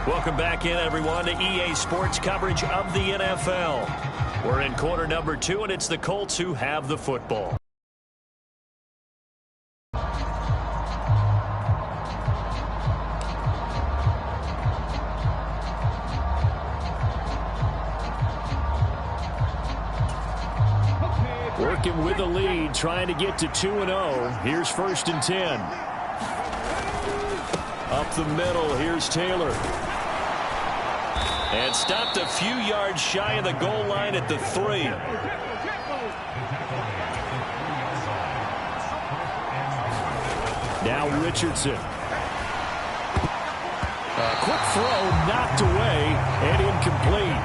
Welcome back in, everyone, to EA Sports coverage of the NFL. We're in quarter number 2, and it's the Colts who have the football. Working with the lead, trying to get to 2-0. Here's 1st and 10. Up the middle, here's Taylor. And stopped a few yards shy of the goal line at the 3. Now Richardson. A quick throw knocked away and incomplete.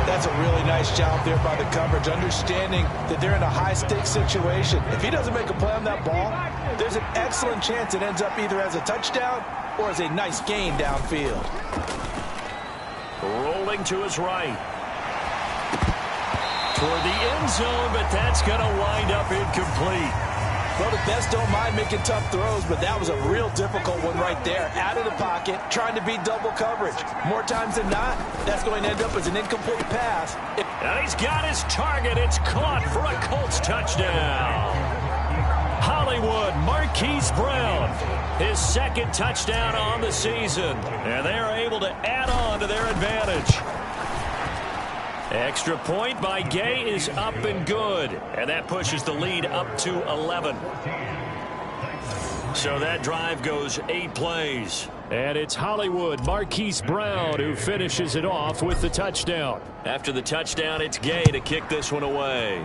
That's a really nice job there by the coverage, understanding that they're in a high-stakes situation. If he doesn't make a play on that ball, there's an excellent chance it ends up either as a touchdown or as a nice gain downfield. Rolling to his right. Toward the end zone, but that's going to wind up incomplete. Well, the best don't mind making tough throws, but that was a real difficult one right there. Out of the pocket, trying to beat double coverage. More times than not, that's going to end up as an incomplete pass. And he's got his target. It's caught for a Colts touchdown. Hollywood, Marquise Brown, his 2nd touchdown on the season. And they are able to add on to their advantage. Extra point by Gay is up and good. And that pushes the lead up to 11. So that drive goes 8 plays. And it's Hollywood, Marquise Brown, who finishes it off with the touchdown. After the touchdown, it's Gay to kick this one away.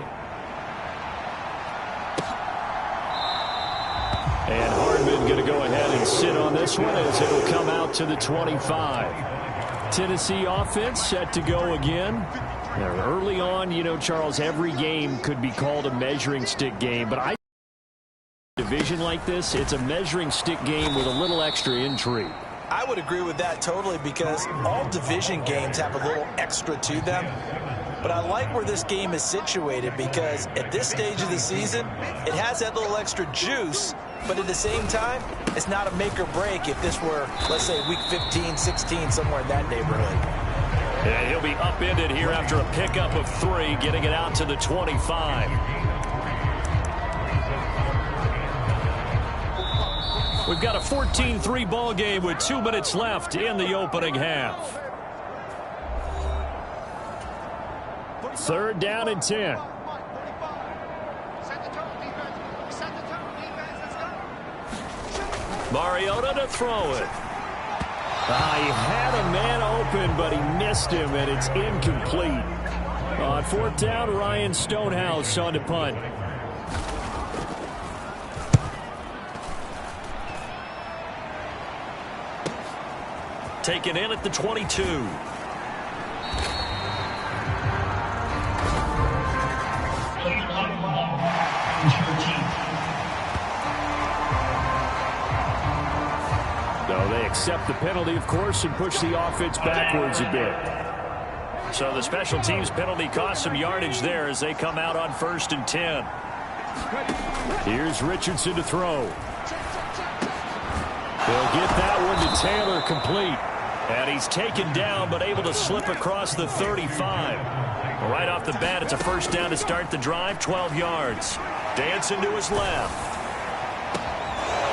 And Hardman going to go ahead and sit on this one as it will come out to the 25. Tennessee offense set to go again. Now, early on, you know, Charles, every game could be called a measuring stick game, but I division like this, it's a measuring stick game with a little extra intrigue. I would agree with that totally, because all division games have a little extra to them. But I like where this game is situated, because at this stage of the season, it has that little extra juice, but at the same time, it's not a make or break if this were, let's say, week 15, 16, somewhere in that neighborhood. And he'll be upended here after a pickup of 3, getting it out to the 25. We've got a 14-3 ball game with 2 minutes left in the opening half. 3rd down and 10. Mariota to throw it. He had a man open, but he missed him, and it's incomplete. On 4th down, Ryan Stonehouse on to punt. Taken in at the 22. So they accept the penalty, of course, and push the offense backwards a bit. So the special teams penalty cost some yardage there as they come out on 1st and 10. Here's Richardson to throw. They'll get that one to Taylor, complete. And he's taken down, but able to slip across the 35. Right off the bat, it's a 1st down to start the drive, 12 yards. Dancing to his left.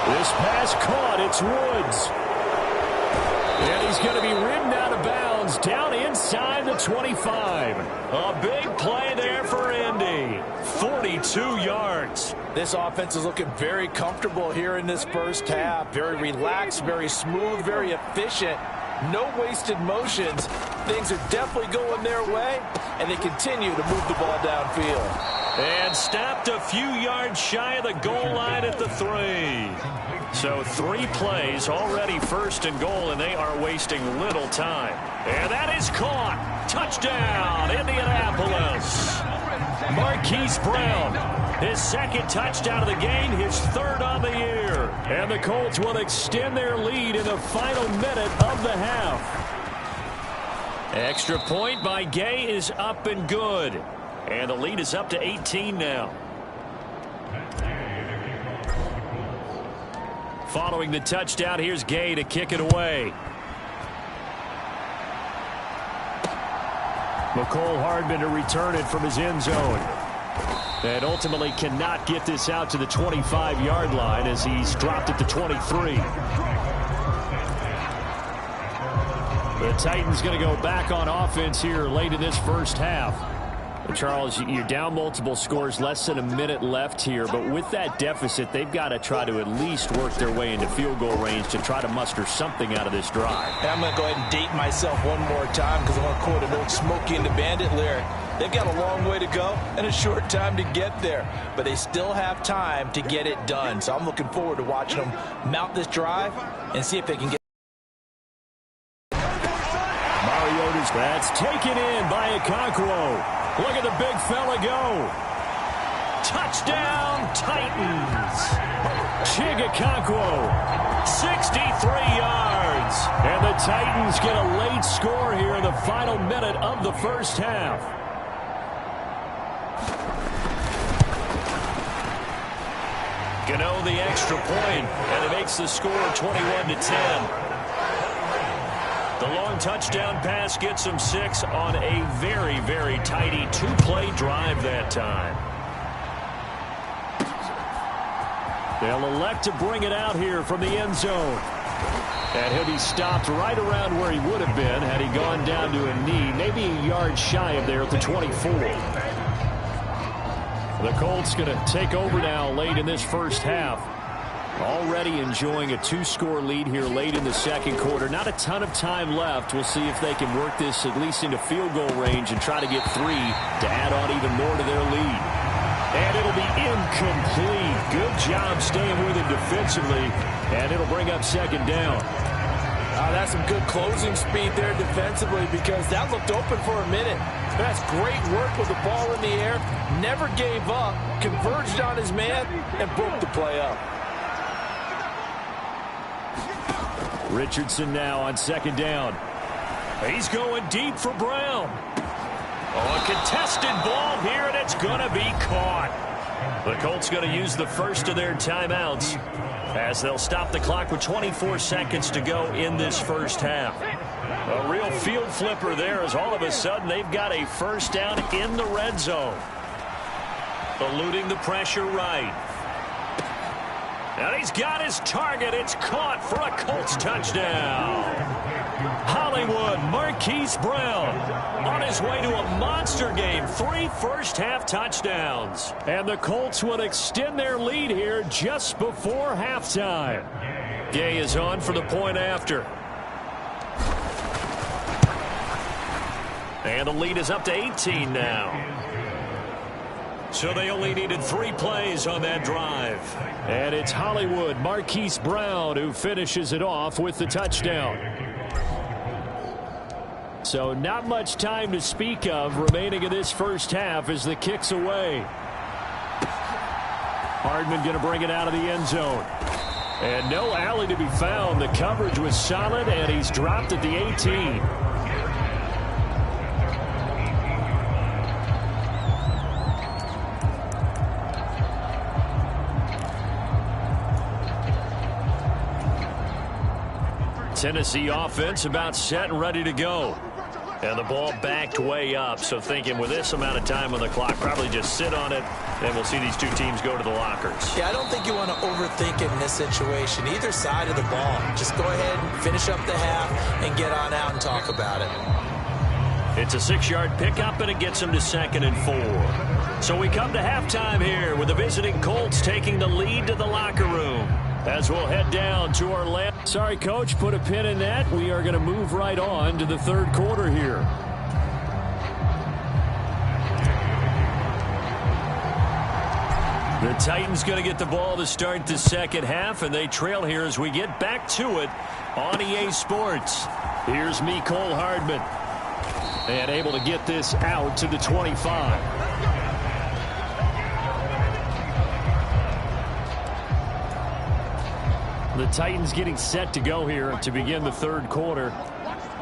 This pass caught. It's Woods. And he's going to be ridden out of bounds down inside the 25. A big play there for Indy. 42 yards. This offense is looking very comfortable here in this first half. Very relaxed, very smooth, very efficient. No wasted motions. Things are definitely going their way, and they continue to move the ball downfield. And stopped a few yards shy of the goal line at the 3. So 3 plays, already 1st and goal, and they are wasting little time. And that is caught. Touchdown, Indianapolis. Marquise Brown, his 2nd touchdown of the game, his 3rd on the year. And the Colts will extend their lead in the final minute of the half. Extra point by Gay is up and good. And the lead is up to 18 now. Following the touchdown, here's Gay to kick it away. McCole Hardman to return it from his end zone. And ultimately cannot get this out to the 25-yard line as he's dropped at the 23. The Titans going to go back on offense here late in this first half. Charles, you're down multiple scores, less than a minute left here, but with that deficit, they've got to try to at least work their way into field goal range to try to muster something out of this drive. And I'm going to go ahead and date myself one more time because I want to quote an old Smokey and the Bandit lyric. They've got a long way to go and a short time to get there, but they still have time to get it done. So I'm looking forward to watching them mount this drive and see if they can get. Mariota's that's taken in by Okonkwo. Look at the big fella go. Touchdown, Titans. Okonkwo, 63 yards. And the Titans get a late score here in the final minute of the first half. Gano the extra point, and it makes the score 21-10. The long touchdown pass gets them 6 on a very, very tidy two-play drive that time. They'll elect to bring it out here from the end zone. And he'll be stopped right around where he would have been had he gone down to a knee, maybe a yard shy of there at the 24. The Colts going to take over now late in this first half. Already enjoying a 2-score lead here late in the second quarter. Not a ton of time left. We'll see if they can work this at least into field goal range and try to get 3 to add on even more to their lead. And it'll be incomplete. Good job staying with it defensively. And it'll bring up second down. That's some good closing speed there defensively because that looked open for a minute. That's great work with the ball in the air. Never gave up. Converged on his man and broke the play up. Richardson now on second down. He's going deep for Brown. Oh, a contested ball here, and it's going to be caught. The Colts going to use the first of their timeouts as they'll stop the clock with 24 seconds to go in this first half. A real field flipper there as all of a sudden they've got a first down in the red zone. Eluding the pressure right. And he's got his target. It's caught for a Colts touchdown. Hollywood, Marquise Brown on his way to a monster game. 3 first-half touchdowns. And the Colts will extend their lead here just before halftime. Gay is on for the point after. And the lead is up to 18 now. So they only needed 3 plays on that drive. And it's Hollywood, Marquise Brown, who finishes it off with the touchdown. So not much time to speak of remaining in this first half as the kick's away. Hardman going to bring it out of the end zone. And no alley to be found. The coverage was solid, and he's dropped at the 18. Tennessee offense about set and ready to go. And the ball backed way up, so thinking with this amount of time on the clock, probably just sit on it, and we'll see these two teams go to the lockers. Yeah, I don't think you want to overthink it in this situation. Either side of the ball. Just go ahead and finish up the half and get on out and talk about it. It's a 6-yard pickup, and it gets them to 2nd and 4. So we come to halftime here with the visiting Colts taking the lead to the locker room. As we'll head down to our left. Sorry, Coach, put a pin in that. We are going to move right on to the third quarter here. The Titans going to get the ball to start the second half, and they trail here as we get back to it on EA Sports. Here's Mecole Hardman. And able to get this out to the 25. The Titans getting set to go here to begin the third quarter.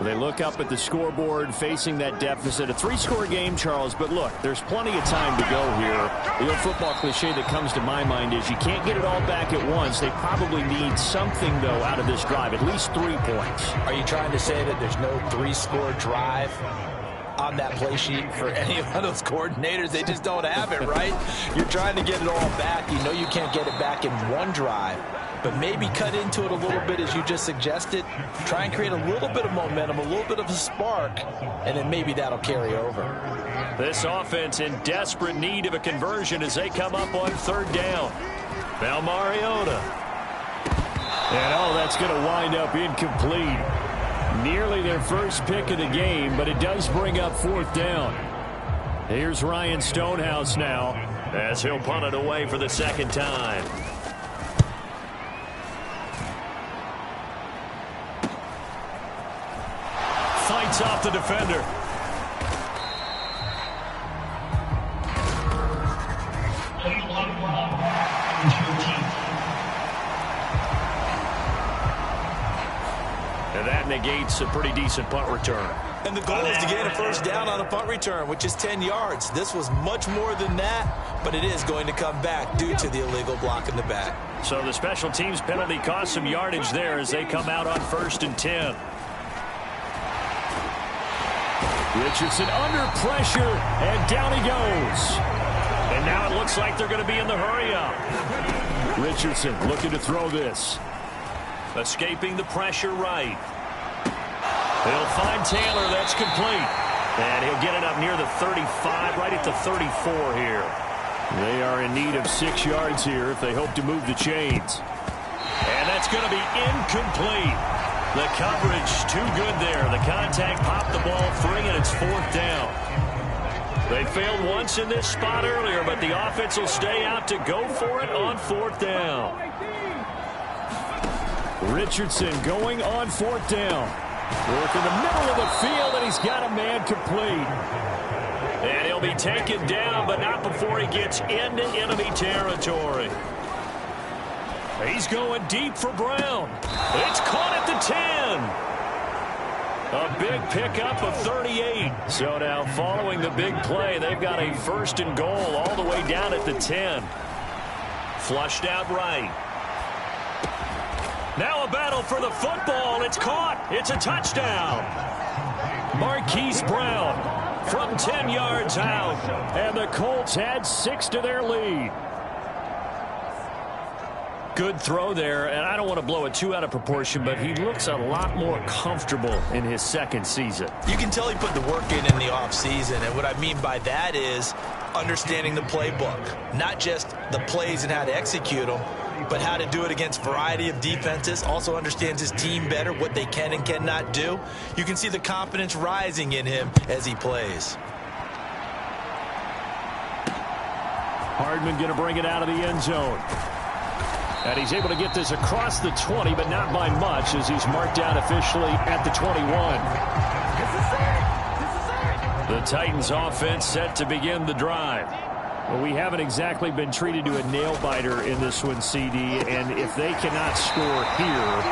They look up at the scoreboard facing that deficit. A 3-score game, Charles, but look, there's plenty of time to go here. The old football cliche that comes to my mind is you can't get it all back at once. They probably need something, though, out of this drive, at least 3 points. Are you trying to say that there's no 3-score drive? on that play sheet for any of those coordinators. They just don't have it, right? You're trying to get it all back. You know you can't get it back in one drive, but maybe cut into it a little bit as you just suggested. Try and create a little bit of momentum, a little bit of a spark, and then maybe that'll carry over. This offense in desperate need of a conversion as they come up on third down. Now Mariota. And that's going to wind up incomplete. Nearly their first pick of the game, but it does bring up fourth down. Here's Ryan Stonehouse now as he'll punt it away for the second time. Fights off the defender. And that negates a pretty decent punt return. And the goal is to gain a first down on a punt return, which is 10 yards. This was much more than that, but it is going to come back due to the illegal block in the back. So the special teams penalty cost some yardage there as they come out on 1st and 10. Richardson under pressure, and down he goes. And now it looks like they're going to be in the hurry-up. Richardson looking to throw this. Escaping the pressure right. He'll find Taylor. That's complete. And he'll get it up near the 35, right at the 34 here. They are in need of 6 yards here if they hope to move the chains. And that's going to be incomplete. The coverage too good there. The contact popped the ball free, and it's fourth down. They failed once in this spot earlier, but the offense will stay out to go for it on fourth down. Richardson going on fourth down. Work in the middle of the field, and he's got a man complete. And he'll be taken down, but not before he gets into enemy territory. He's going deep for Brown. It's caught at the 10. A big pickup of 38. So now following the big play, they've got a 1st and goal all the way down at the 10. Flushed out right. Now a battle for the football. It's caught. It's a touchdown. Marquise Brown from 10 yards out. And the Colts add 6 to their lead. Good throw there, and I don't want to blow it too out of proportion, but he looks a lot more comfortable in his second season. You can tell he put the work in the offseason, and what I mean by that is understanding the playbook. Not just the plays and how to execute them, but how to do it against a variety of defenses. Also understands his team better, what they can and cannot do. You can see the confidence rising in him as he plays. Hardman going to bring it out of the end zone. And he's able to get this across the 20, but not by much as he's marked down officially at the 21. The Titans offense set to begin the drive. Well, we haven't exactly been treated to a nail-biter in this one, CD, and if they cannot score here,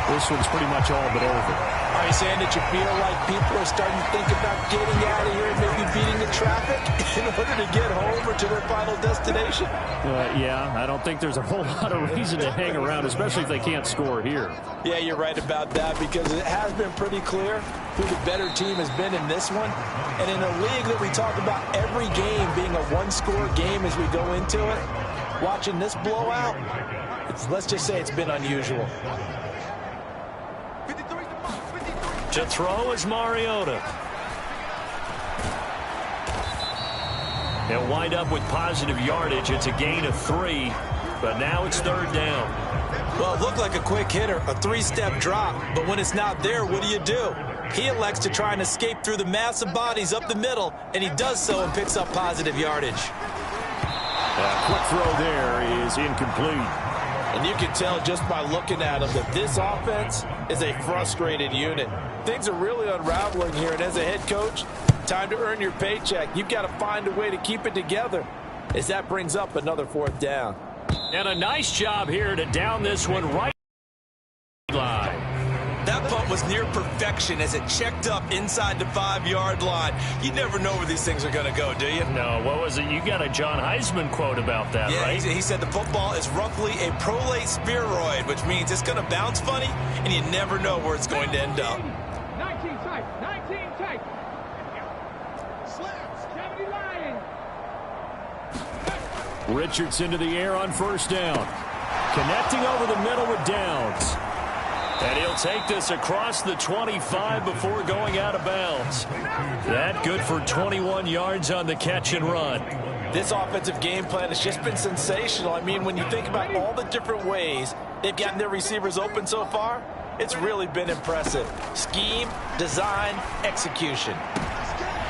this one's pretty much all but over. Are you saying that you feel like people are starting to think about getting out of here and maybe beating the traffic in order to get home or to their final destination? Yeah, I don't think there's a whole lot of reason to hang around, especially if they can't score here. Yeah, you're right about that because it has been pretty clear who the better team has been in this one. And in a league that we talk about every game being a one-score game as we go into it, watching this blowout, let's just say it's been unusual. To throw is Mariota. He'll wind up with positive yardage. It's a gain of 3, but now it's third down. Well, it looked like a quick hitter, a 3-step drop, but when it's not there, what do? He elects to try and escape through the mass of bodies up the middle, and he does so and picks up positive yardage. A quick throw there is incomplete. And you can tell just by looking at him that this offense is a frustrated unit. Things are really unraveling here, and as a head coach, time to earn your paycheck. You've got to find a way to keep it together as that brings up another fourth down. And a nice job here to down this one right line. That punt was near perfection as it checked up inside the 5-yard line. You never know where these things are going to go, do you? No, what was it? You got a John Heisman quote about that, right? Yeah, he said the football is roughly a prolate spheroid, which means it's going to bounce funny, and you never know where it's going to end up. 19 tight, 19 tight. Richardson to the air on first down. Connecting over the middle with Downs. And he'll take this across the 25 before going out of bounds. That good for 21 yards on the catch and run. This offensive game plan has just been sensational. I mean, when you think about all the different ways they've gotten their receivers open so far, it's really been impressive. Scheme, design, execution.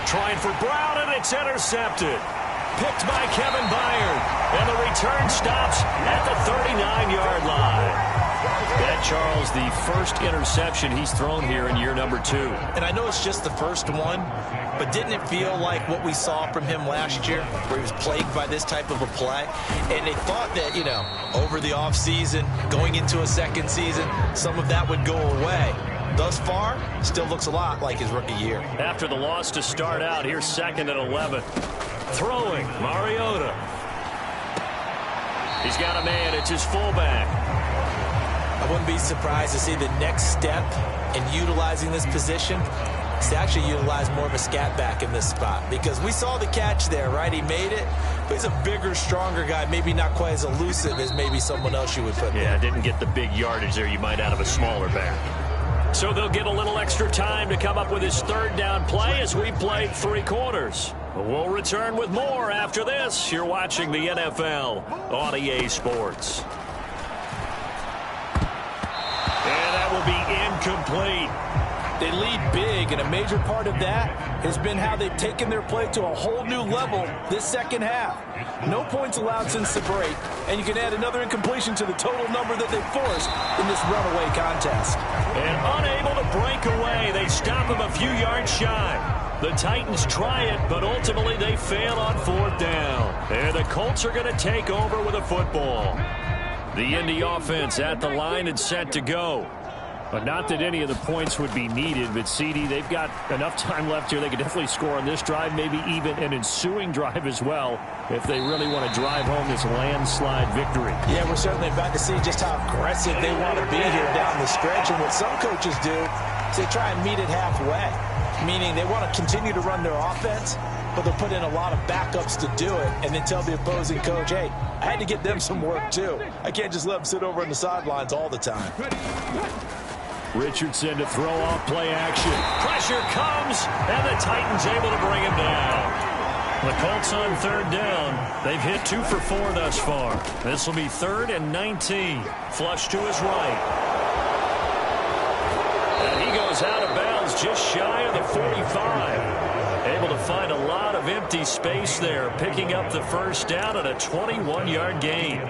Trying for Brown, and it's intercepted. Picked by Kevin Byard. And the return stops at the 39-yard line. That, Charles, the first interception he's thrown here in year number 2. And I know it's just the first one, but didn't it feel like what we saw from him last year, where he was plagued by this type of a play? And they thought that, you know, over the offseason, going into a second season, some of that would go away. Thus far, still looks a lot like his rookie year. After the loss to start out, here's 2nd and 11. Throwing, Mariota. He's got a man. It's his fullback. I wouldn't be surprised to see the next step in utilizing this position is to actually utilize more of a scat back in this spot, because we saw the catch there, right? He made it, but he's a bigger, stronger guy, maybe not quite as elusive as maybe someone else you would put there. Yeah, didn't get the big yardage there you might out of a smaller back. So they'll get a little extra time to come up with his 3rd down play as we played 3 quarters. We'll return with more after this. You're watching the NFL on EA Sports. And that will be incomplete. They lead big, and a major part of that has been how they've taken their play to a whole new level this second half. No points allowed since the break, and you can add another incompletion to the total number that they've forced in this runaway contest. And unable to break away, they stop him a few yards shy. The Titans try it, but ultimately they fail on 4th down. And the Colts are going to take over with a football. The Indy offense at the line and set to go. But not that any of the points would be needed, but CD, they've got enough time left here. They could definitely score on this drive, maybe even an ensuing drive as well, if they really want to drive home this landslide victory. Yeah, we're certainly about to see just how aggressive they want to be here down the stretch. And what some coaches do is they try and meet it halfway, meaning they want to continue to run their offense, but they'll put in a lot of backups to do it and then tell the opposing coach, hey, I had to get them some work too. I can't just let them sit over on the sidelines all the time. Richardson to throw off play action. Pressure comes, and the Titans able to bring him down. The Colts on 3rd down. They've hit 2 for 4 thus far. This will be 3rd and 19. Flush to his right. And he goes out of bounds just shy of the 45. Able to find a lot of empty space there, picking up the 1st down at a 21-yard gain.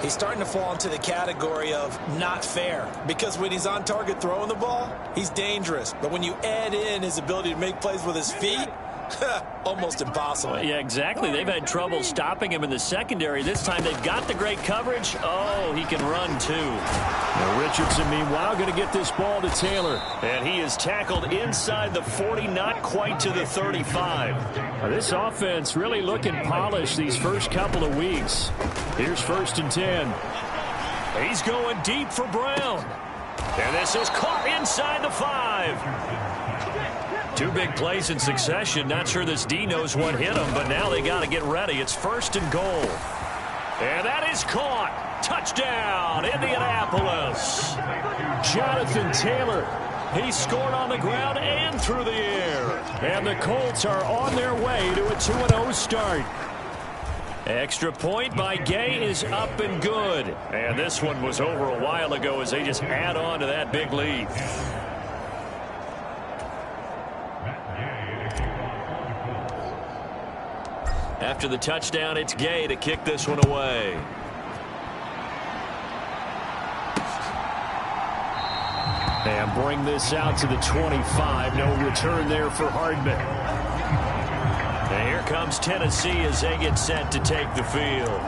He's starting to fall into the category of not fair, because when he's on target throwing the ball, he's dangerous. But when you add in his ability to make plays with his feet, almost impossible. Yeah, exactly. They've had trouble stopping him in the secondary. This time they've got the great coverage. Oh, he can run too. Now Richardson, meanwhile, going to get this ball to Taylor. And he is tackled inside the 40, not quite to the 35. Now, this offense really looking polished these first couple of weeks. Here's 1st and 10. He's going deep for Brown. And this is caught inside the 5. 2 big plays in succession. Not sure this D knows what hit him, but now they got to get ready. It's 1st and goal. And that is caught. Touchdown, Indianapolis. Jonathan Taylor. He scored on the ground and through the air. And the Colts are on their way to a 2-0 start. Extra point by Gay is up and good. And this one was over a while ago as they just add on to that big lead. After the touchdown, it's Gay to kick this one away. And bring this out to the 25. No return there for Hardman. And here comes Tennessee as they get set to take the field.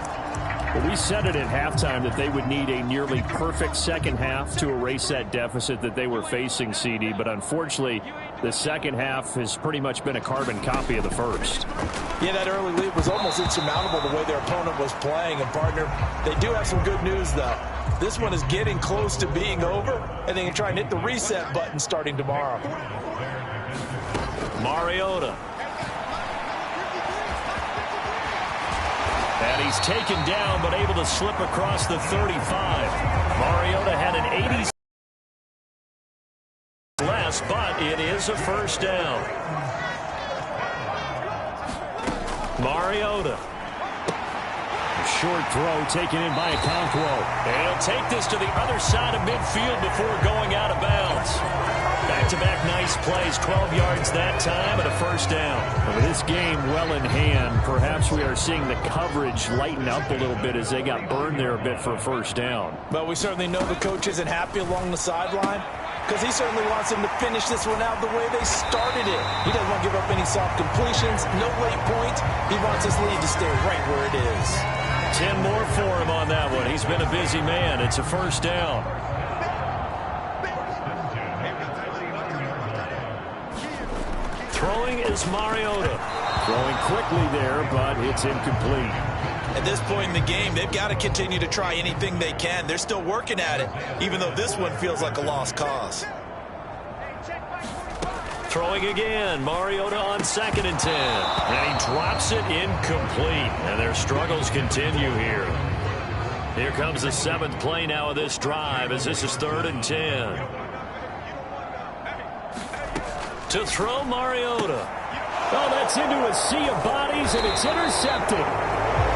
Well, we said it at halftime that they would need a nearly perfect second half to erase that deficit that they were facing, CD. But unfortunately, the second half has pretty much been a carbon copy of the first. Yeah, that early lead was almost insurmountable the way their opponent was playing. And, partner, they do have some good news, though. This one is getting close to being over, and they can try and hit the reset button starting tomorrow. Mariota. And he's taken down, but able to slip across the 35. Mariota had an 80 less, but it is a first down. Mariota. Short throw taken in by Okonkwo. And he'll take this to the other side of midfield before going out of bounds. Back-to-back nice plays, 12 yards that time and a first down. With this game well in hand, perhaps we are seeing the coverage lighten up a little bit as they got burned there a bit for a first down. But we certainly know the coach isn't happy along the sideline because he certainly wants them to finish this one out the way they started it. He doesn't want to give up any soft completions, no late points. He wants his lead to stay right where it is. 10 more for him on that one. He's been a busy man. It's a first down. Throwing is Mariota. Throwing quickly there, but it's incomplete. At this point in the game, they've got to continue to try anything they can. They're still working at it, even though this one feels like a lost cause. Throwing again, Mariota on 2nd and 10. And he drops it incomplete. And their struggles continue here. Here comes the 7th play now of this drive as this is 3rd and 10. To throw Mariota. Oh, that's into a sea of bodies, and it's intercepted.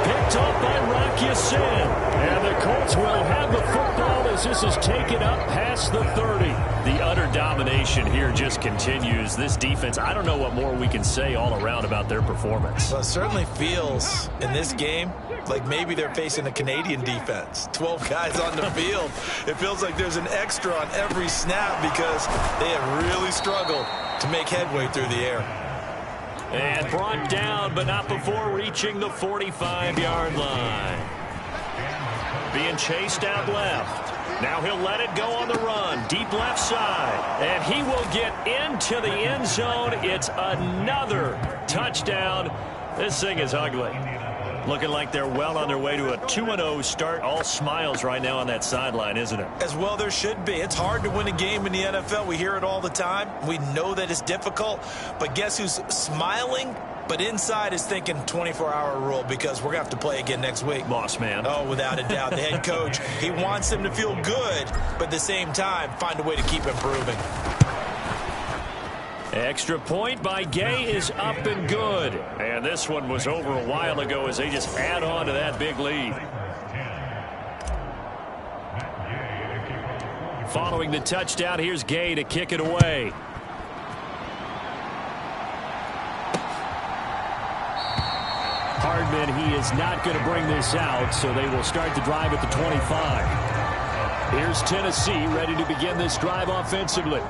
Picked off by Rock Ya-Sin. And the Colts will have the football as this is taken up past the 30. The utter domination here just continues. This defense, I don't know what more we can say all around about their performance. Well, it certainly feels in this game like maybe they're facing a Canadian defense. 12 guys on the field. It feels like there's an extra on every snap because they have really struggled to make headway through the air. And brought down, but not before reaching the 45-yard line. Being chased out left. Now he'll let it go on the run. Deep left side. And he will get into the end zone. It's another touchdown. This thing is ugly. Looking like they're well on their way to a 2-0 start. All smiles right now on that sideline, isn't it? As well there should be. It's hard to win a game in the NFL. We hear it all the time. We know that it's difficult. But guess who's smiling? But inside is thinking 24-hour rule because we're going to have to play again next week. Boss man. Oh, without a doubt. The head coach, he wants them to feel good, but at the same time, find a way to keep improving. Extra point by Gay is up and good. And this one was over a while ago as they just add on to that big lead. Following the touchdown, here's Gay to kick it away. Hardman, he is not going to bring this out, so they will start the drive at the 25. Here's Tennessee ready to begin this drive offensively.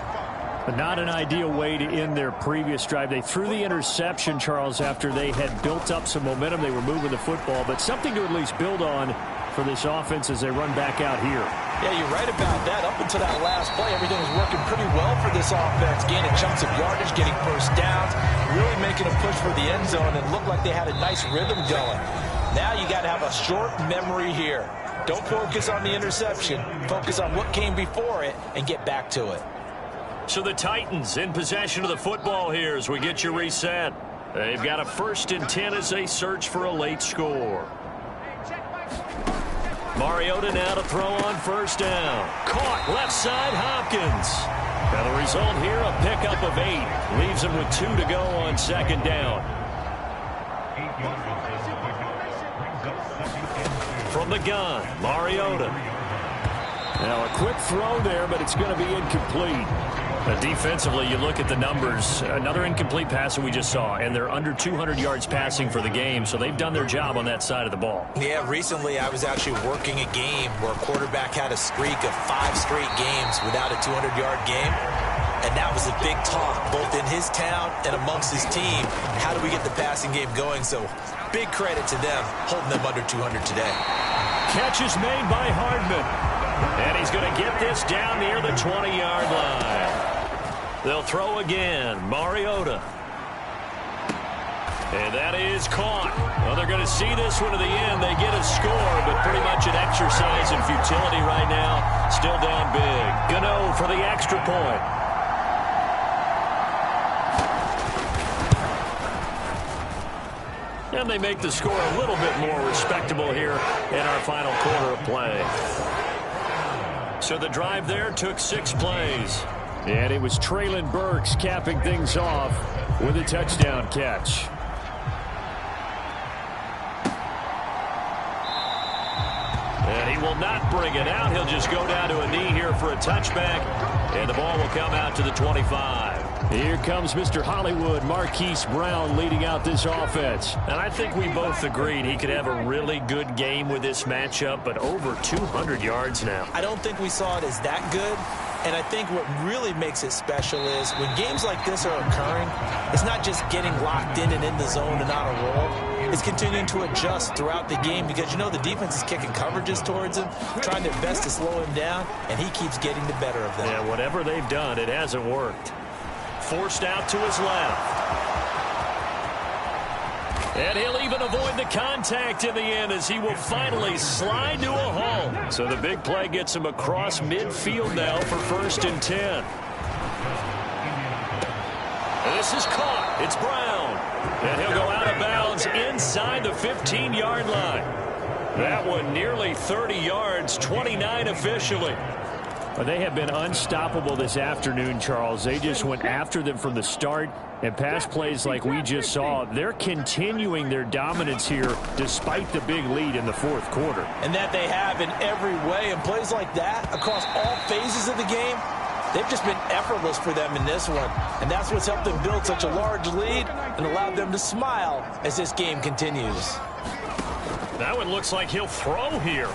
But not an ideal way to end their previous drive. They threw the interception, Charles, after they had built up some momentum. They were moving the football, but something to at least build on for this offense as they run back out here. Yeah, you're right about that. Up until that last play, everything was working pretty well for this offense. Gaining chunks of yardage, getting first downs, really making a push for the end zone, and looked like they had a nice rhythm going. Now you got to have a short memory here. Don't focus on the interception. Focus on what came before it and get back to it. So the Titans in possession of the football here as we get you reset. They've got a 1st and 10 as they search for a late score. Mariota now to throw on 1st down. Caught left side, Hopkins. Now the result here, a pickup of 8. Leaves him with 2 to go on 2nd down. From the gun, Mariota. Now a quick throw there, but it's going to be incomplete. Defensively, you look at the numbers. Another incomplete pass that we just saw, and they're under 200 yards passing for the game, so they've done their job on that side of the ball. Yeah, recently I was actually working a game where a quarterback had a streak of 5 straight games without a 200-yard game, and that was a big talk both in his town and amongst his team. How do we get the passing game going? So big credit to them holding them under 200 today. Catch is made by Hardman, and he's going to get this down near the 20-yard line. They'll throw again. Mariota. And that is caught. Well, they're going to see this one to the end. They get a score, but pretty much an exercise in futility right now. Still down big. Gano for the extra point. And they make the score a little bit more respectable here in our final quarter of play. So the drive there took 6 plays. And it was Traylon Burks capping things off with a touchdown catch. And he will not bring it out. He'll just go down to a knee here for a touchback. And the ball will come out to the 25. Here comes Mr. Hollywood, Marquise Brown, leading out this offense. And I think we both agreed he could have a really good game with this matchup, but over 200 yards now. I don't think we saw it as that good. And I think what really makes it special is when games like this are occurring, it's not just getting locked in and in the zone and on a roll. It's continuing to adjust throughout the game because, you know, the defense is kicking coverages towards him, trying their best to slow him down, and he keeps getting the better of them. Yeah, whatever they've done, it hasn't worked. Forced out to his left. And he'll even avoid the contact in the end as he will finally slide to a halt. So the big play gets him across midfield now for 1st and 10. And this is caught. It's Brown. And he'll go out of bounds inside the 15-yard line. That one nearly 30 yards, 29 officially. Well, they have been unstoppable this afternoon, Charles. They just went after them from the start, and pass plays like we just saw, they're continuing their dominance here despite the big lead in the 4th quarter. And that they have in every way, and plays like that across all phases of the game, they've just been effortless for them in this one. And that's what's helped them build such a large lead and allowed them to smile as this game continues. That one looks like he'll throw here.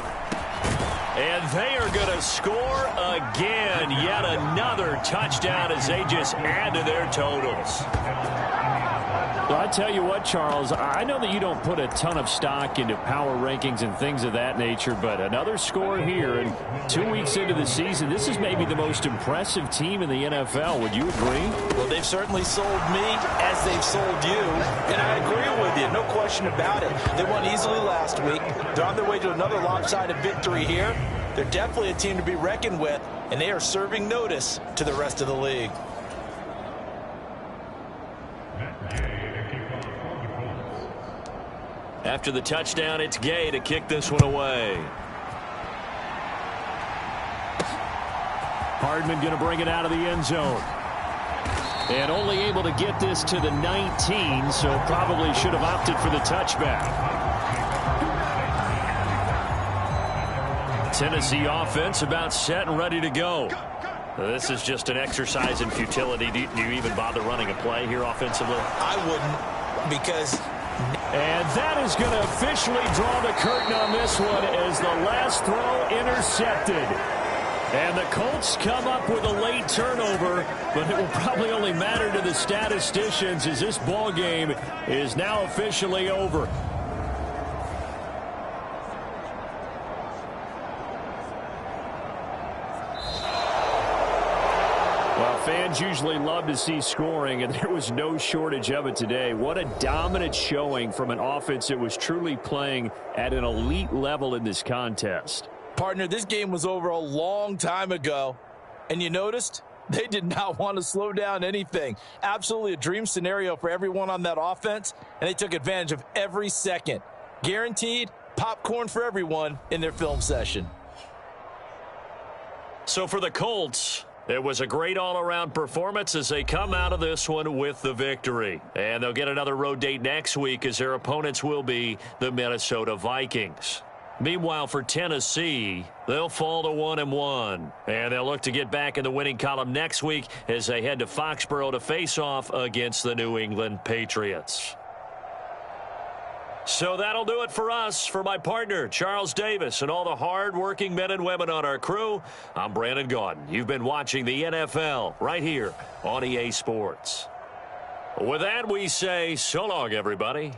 And they are going to score again. Yet another touchdown as they just add to their totals. Well, I tell you what, Charles, I know that you don't put a ton of stock into power rankings and things of that nature, but another score here, and 2 weeks into the season, this is maybe the most impressive team in the NFL. Would you agree? Well, they've certainly sold me as they've sold you, and I agree with you, no question about it. They won easily last week. They're on their way to another lopsided victory here. They're definitely a team to be reckoned with, and they are serving notice to the rest of the league. After the touchdown, it's Gay to kick this one away. Hardman going to bring it out of the end zone. And only able to get this to the 19, so probably should have opted for the touchback. Tennessee offense about set and ready to go. This is just an exercise in futility. Do you even bother running a play here offensively? I wouldn't, because... And that is going to officially draw the curtain on this one as the last throw intercepted. And the Colts come up with a late turnover, but it will probably only matter to the statisticians as this ball game is now officially over. Fans usually love to see scoring, and there was no shortage of it today. What a dominant showing from an offense that was truly playing at an elite level in this contest. Partner, this game was over a long time ago, and you noticed they did not want to slow down anything. Absolutely a dream scenario for everyone on that offense, and they took advantage of every second. Guaranteed popcorn for everyone in their film session. So for the Colts, it was a great all-around performance as they come out of this one with the victory. And they'll get another road date next week as their opponents will be the Minnesota Vikings. Meanwhile, for Tennessee, they'll fall to 1-1. And they'll look to get back in the winning column next week as they head to Foxborough to face off against the New England Patriots. So that'll do it for us. For my partner, Charles Davis, and all the hard-working men and women on our crew, I'm Brandon Gaudin. You've been watching the NFL right here on EA Sports. With that, we say so long, everybody.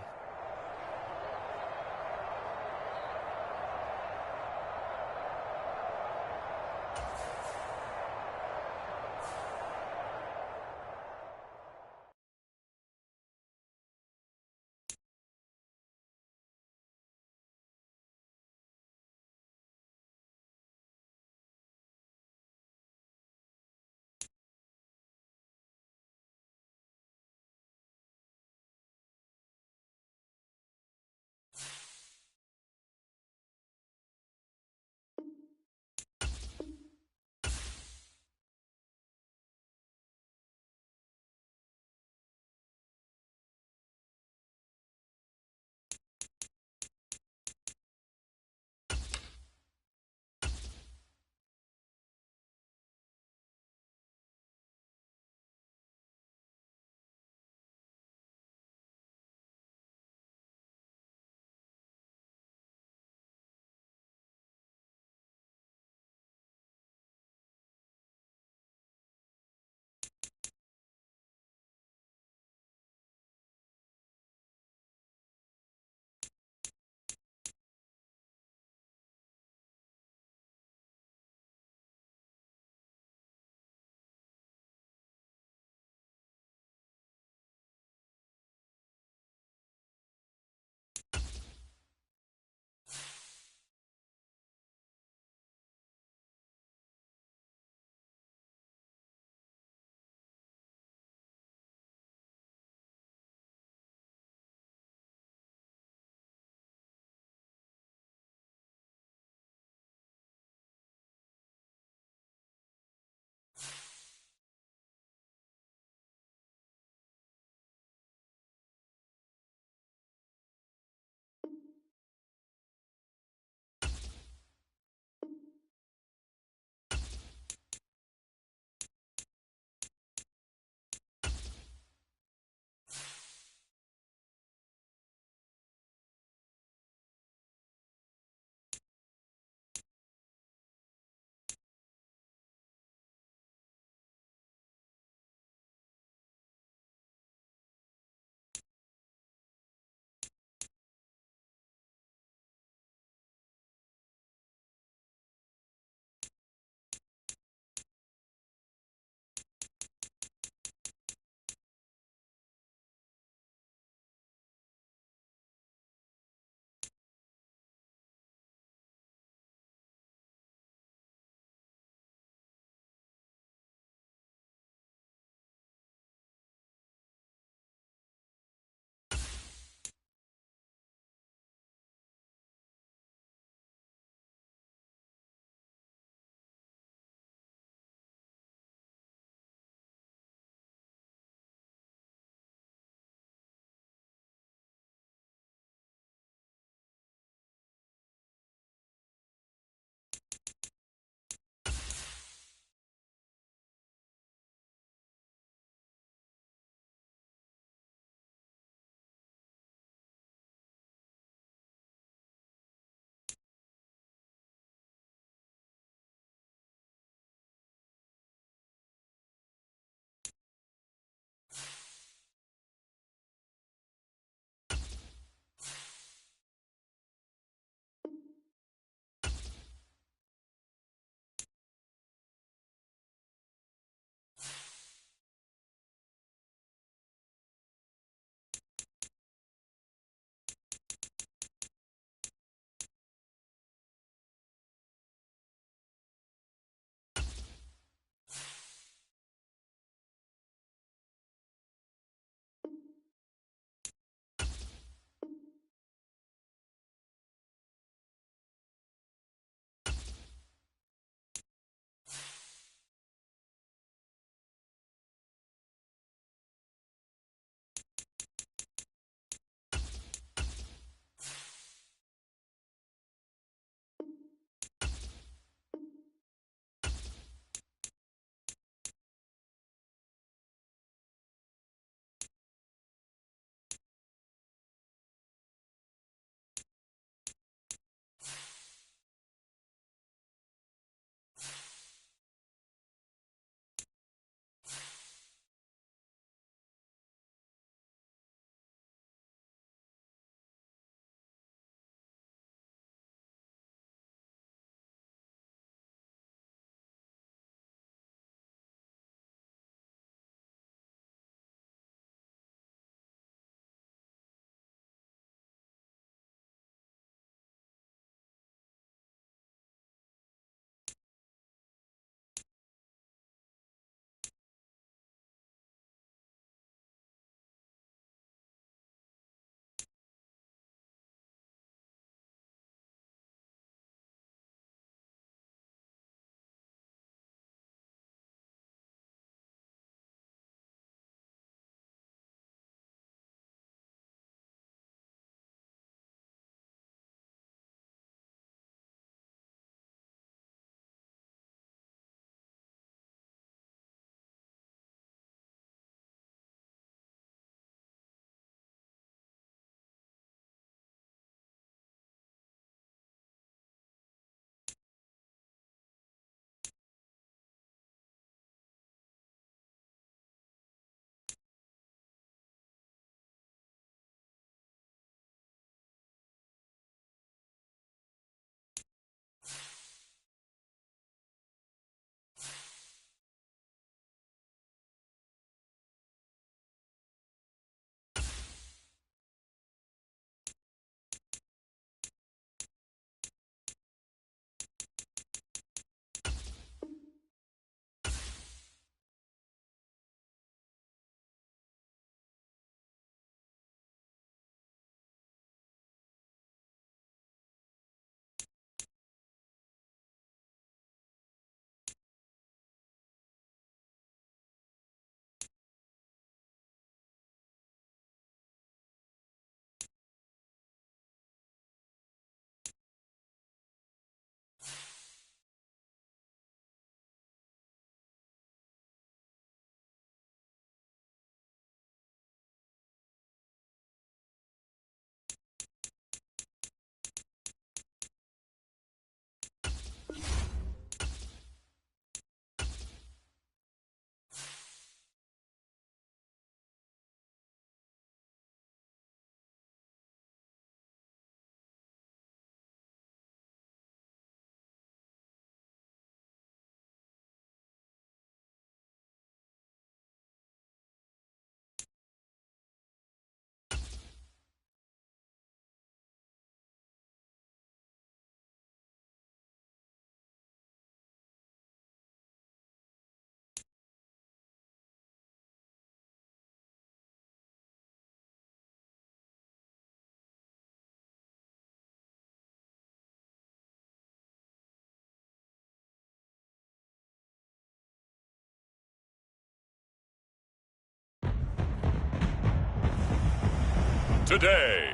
today.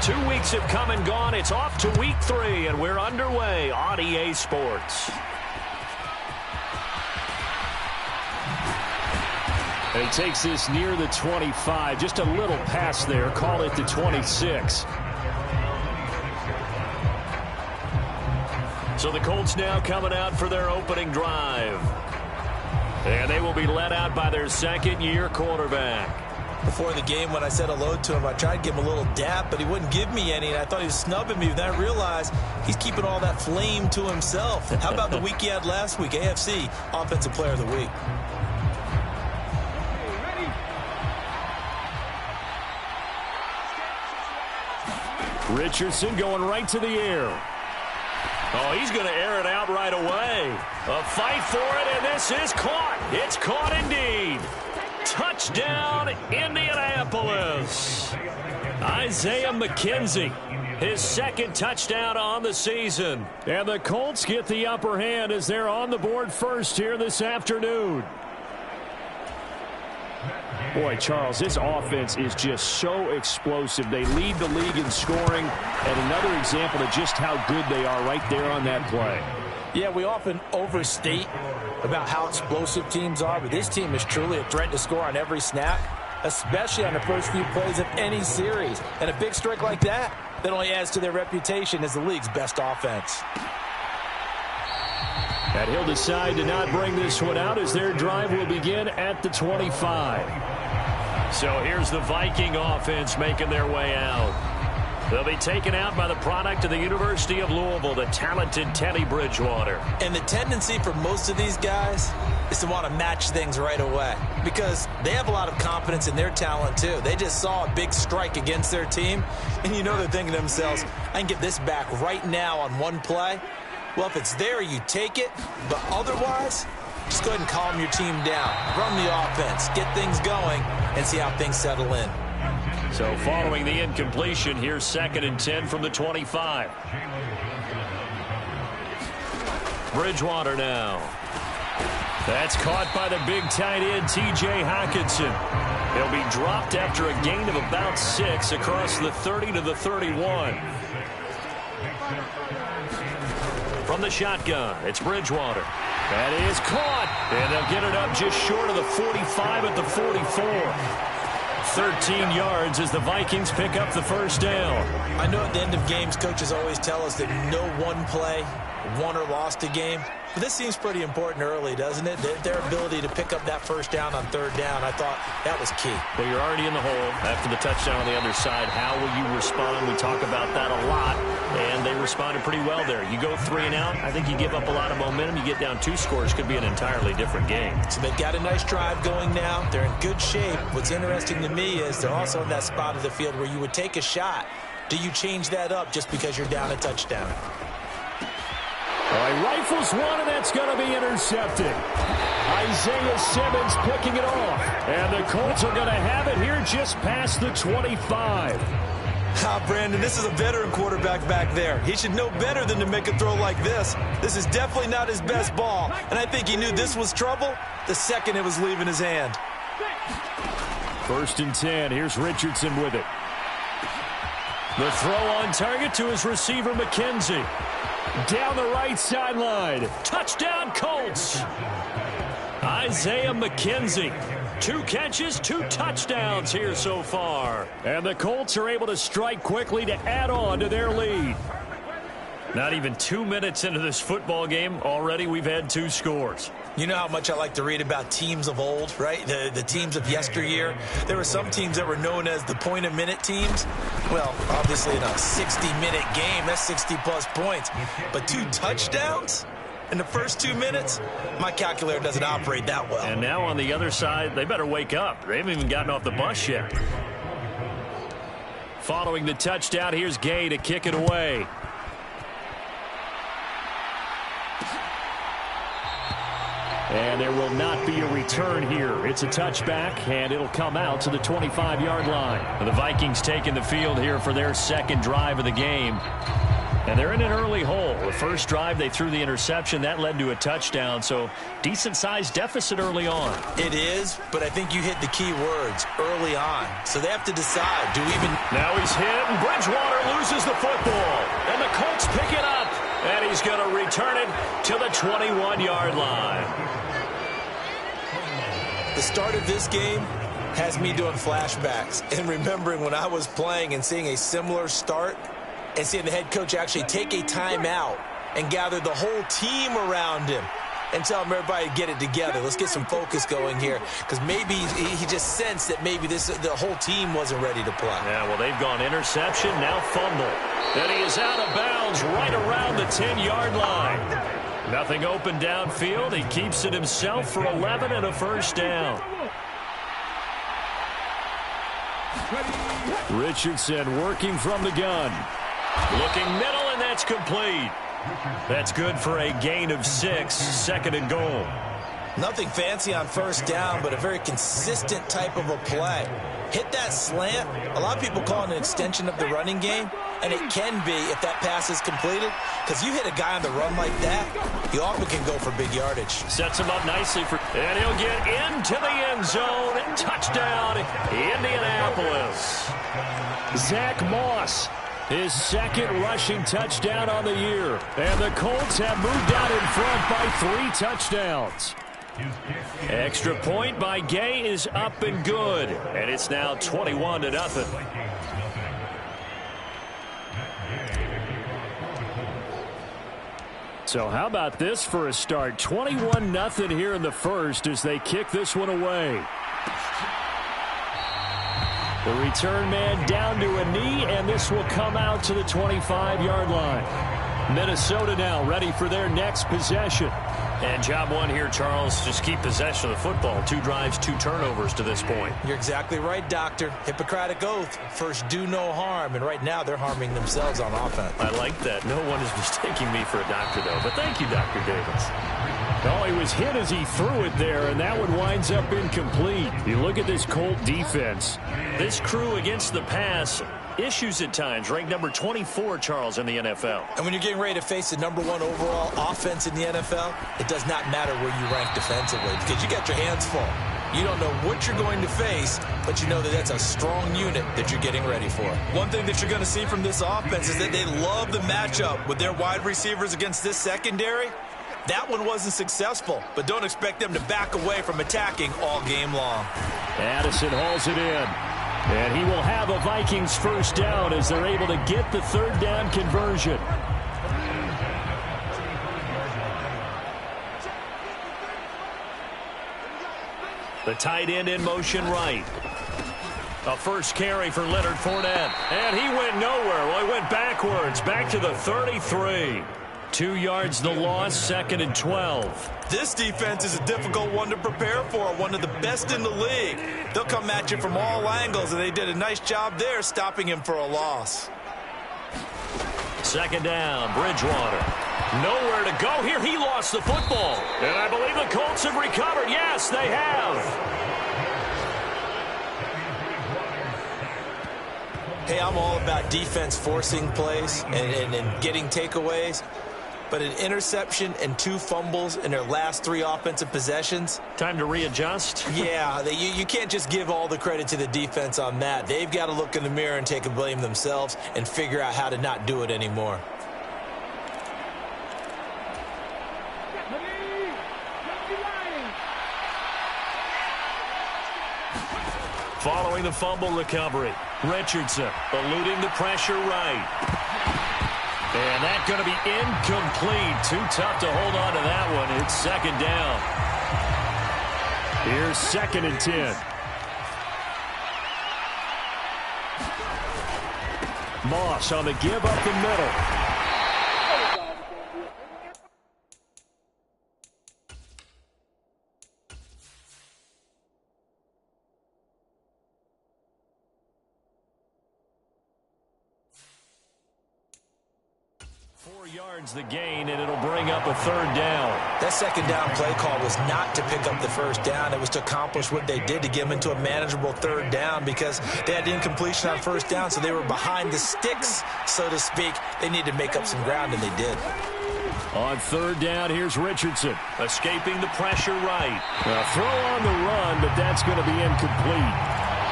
Two weeks have come and gone. It's off to week 3, and we're underway on EA Sports. And he takes this near the 25. Just a little pass there. Call it the 26. So the Colts now coming out for their opening drive. And they will be led out by their second-year quarterback. Before the game, when I said hello to him, I tried to give him a little dap, but he wouldn't give me any, and I thought he was snubbing me. Then I realized he's keeping all that flame to himself. How about the week he had last week? AFC Offensive Player of the Week. Richardson going right to the air. Oh, he's going to air it out right away. A fight for it, and this is caught. It's caught indeed. Touchdown, Indianapolis. Isaiah McKenzie, his second touchdown on the season. And the Colts get the upper hand as they're on the board first here this afternoon. Boy, Charles, this offense is just so explosive. They lead the league in scoring, and another example of just how good they are right there on that play. Yeah, we often overstate about how explosive teams are, but this team is truly a threat to score on every snap, especially on the first few plays of any series. And a big strike like that only adds to their reputation as the league's best offense. And he'll decide to not bring this one out as their drive will begin at the 25. So here's the Viking offense making their way out. They'll be taken out by the product of the University of Louisville, the talented Teddy Bridgewater. And the tendency for most of these guys is to want to match things right away because they have a lot of confidence in their talent too. They just saw a big strike against their team, and you know they're thinking to themselves, I can get this back right now on one play. Well, if it's there, you take it, but otherwise, just go ahead and calm your team down. Run the offense, get things going, and see how things settle in. So following the incompletion, here's 2nd and 10 from the 25. Bridgewater now. That's caught by the big tight end, T.J. Hockenson. He'll be dropped after a gain of about 6 across the 30 to the 31. From the shotgun, it's Bridgewater. That is caught. And they'll get it up just short of the 45 at the 44. 13 yards as the Vikings pick up the first down. I know at the end of games, coaches always tell us that no one play won or lost a game. But this seems pretty important early, doesn't it? Their ability to pick up that first down on 3rd down, I thought that was key. Well, you're already in the hole after the touchdown on the other side. How will you respond? We talk about that a lot, and they responded pretty well there. You go 3 and out, I think you give up a lot of momentum. You get down 2 scores, could be an entirely different game. So they've got a nice drive going now. They're in good shape. What's interesting to me is they're also in that spot of the field where you would take a shot. Do you change that up just because you're down a touchdown? All right, rifles one, and that's going to be intercepted. Isaiah Simmons picking it off. And the Colts are going to have it here just past the 25. Brandon, this is a veteran quarterback back there. He should know better than to make a throw like this. This is definitely not his best ball. And I think he knew this was trouble the second it was leaving his hand. 1st and 10. Here's Richardson with it. The throw on target to his receiver, McKenzie. Down the right sideline. Touchdown, Colts. Isaiah McKenzie. 2 catches, 2 touchdowns here so far. And the Colts are able to strike quickly to add on to their lead. Not even 2 minutes into this football game, already we've had 2 scores. You know how much I like to read about teams of old, right? The teams of yesteryear. There were some teams that were known as the point-a-minute teams. Well, obviously in a 60-minute game, that's 60-plus points. But 2 touchdowns in the first 2 minutes? My calculator doesn't operate that well. And now on the other side, they better wake up. They haven't even gotten off the bus yet. Following the touchdown, here's Gay to kick it away. And there will not be a return here. It's a touchback, and it'll come out to the 25-yard line. The Vikings taking the field here for their second drive of the game. And they're in an early hole. The first drive, they threw the interception. That led to a touchdown, so decent-sized deficit early on. It is, but I think you hit the key words, early on. So they have to decide, do we even... Now he's hit, and Bridgewater loses the football. And the Colts pick it up. And he's going to return it to the 21-yard line. The start of this game has me doing flashbacks and remembering when I was playing and seeing a similar start and seeing the head coach actually take a timeout and gather the whole team around him and tell him everybody to get it together. Let's get some focus going here, because maybe he just sensed that maybe the whole team wasn't ready to play. Yeah, well, they've gone interception, now fumble. And he is out of bounds right around the 10-yard line. Nothing open downfield. He keeps it himself for 11 and a first down. Richardson working from the gun. Looking middle, and that's complete. That's good for a gain of 6, second and goal. Nothing fancy on first down, but a very consistent type of a play. Hit that slant. A lot of people call it an extension of the running game, and it can be if that pass is completed, because you hit a guy on the run like that, he often can go for big yardage. Sets him up nicely, and he'll get into the end zone. Touchdown, Indianapolis. Zach Moss, his second rushing touchdown on the year. And the Colts have moved out in front by 3 touchdowns. Extra point by Gay is up and good. And it's now 21-0. So how about this for a start? 21-0 here in the first as they kick this one away. The return man down to a knee, and this will come out to the 25-yard line. Minnesota now ready for their next possession. And job one here, Charles, just keep possession of the football. 2 drives, 2 turnovers to this point. You're exactly right, Doctor. Hippocratic oath. First, do no harm. And right now, they're harming themselves on offense. I like that. No one is mistaking me for a doctor, though. But thank you, Dr. Davis. Oh, he was hit as he threw it there, and that one winds up incomplete. You look at this Colt defense. This crew against the pass, issues at times, ranked number 24, Charles, in the NFL. And when you're getting ready to face the number 1 overall offense in the NFL, it does not matter where you rank defensively, because you got your hands full. You don't know what you're going to face, but you know that that's a strong unit that you're getting ready for. One thing that you're going to see from this offense is that they love the matchup with their wide receivers against this secondary. That one wasn't successful, but don't expect them to back away from attacking all game long. Addison hauls it in. And he will have a Vikings first down as they're able to get the 3rd down conversion. The tight end in motion right. A first carry for Leonard Fournette. And he went nowhere. Well, he went backwards, back to the 33. 2 yards the loss, 2nd and 12. This defense is a difficult one to prepare for, one of the best in the league. They'll come at you from all angles, and they did a nice job there stopping him for a loss. 2nd down, Bridgewater. Nowhere to go here. He lost the football. And I believe the Colts have recovered. Yes, they have. Hey, I'm all about defense forcing plays and getting takeaways. But an interception and 2 fumbles in their last 3 offensive possessions. Time to readjust? Yeah, you can't just give all the credit to the defense on that. They've got to look in the mirror and take a blame themselves and figure out how to not do it anymore. Following the fumble recovery, Richardson eluding the pressure right. And that's going to be incomplete. Too tough to hold on to that one. It's 2nd down. Here's 2nd and 10. Moss on the give up the middle. 4 yards the gain, and it'll bring up a 3rd down. That 2nd down play call was not to pick up the 1st down. It was to accomplish what they did to get them into a manageable 3rd down because they had incompletion on 1st down, so they were behind the sticks, so to speak. They needed to make up some ground, and they did. On 3rd down, here's Richardson. Escaping the pressure right. A throw on the run, but that's going to be incomplete.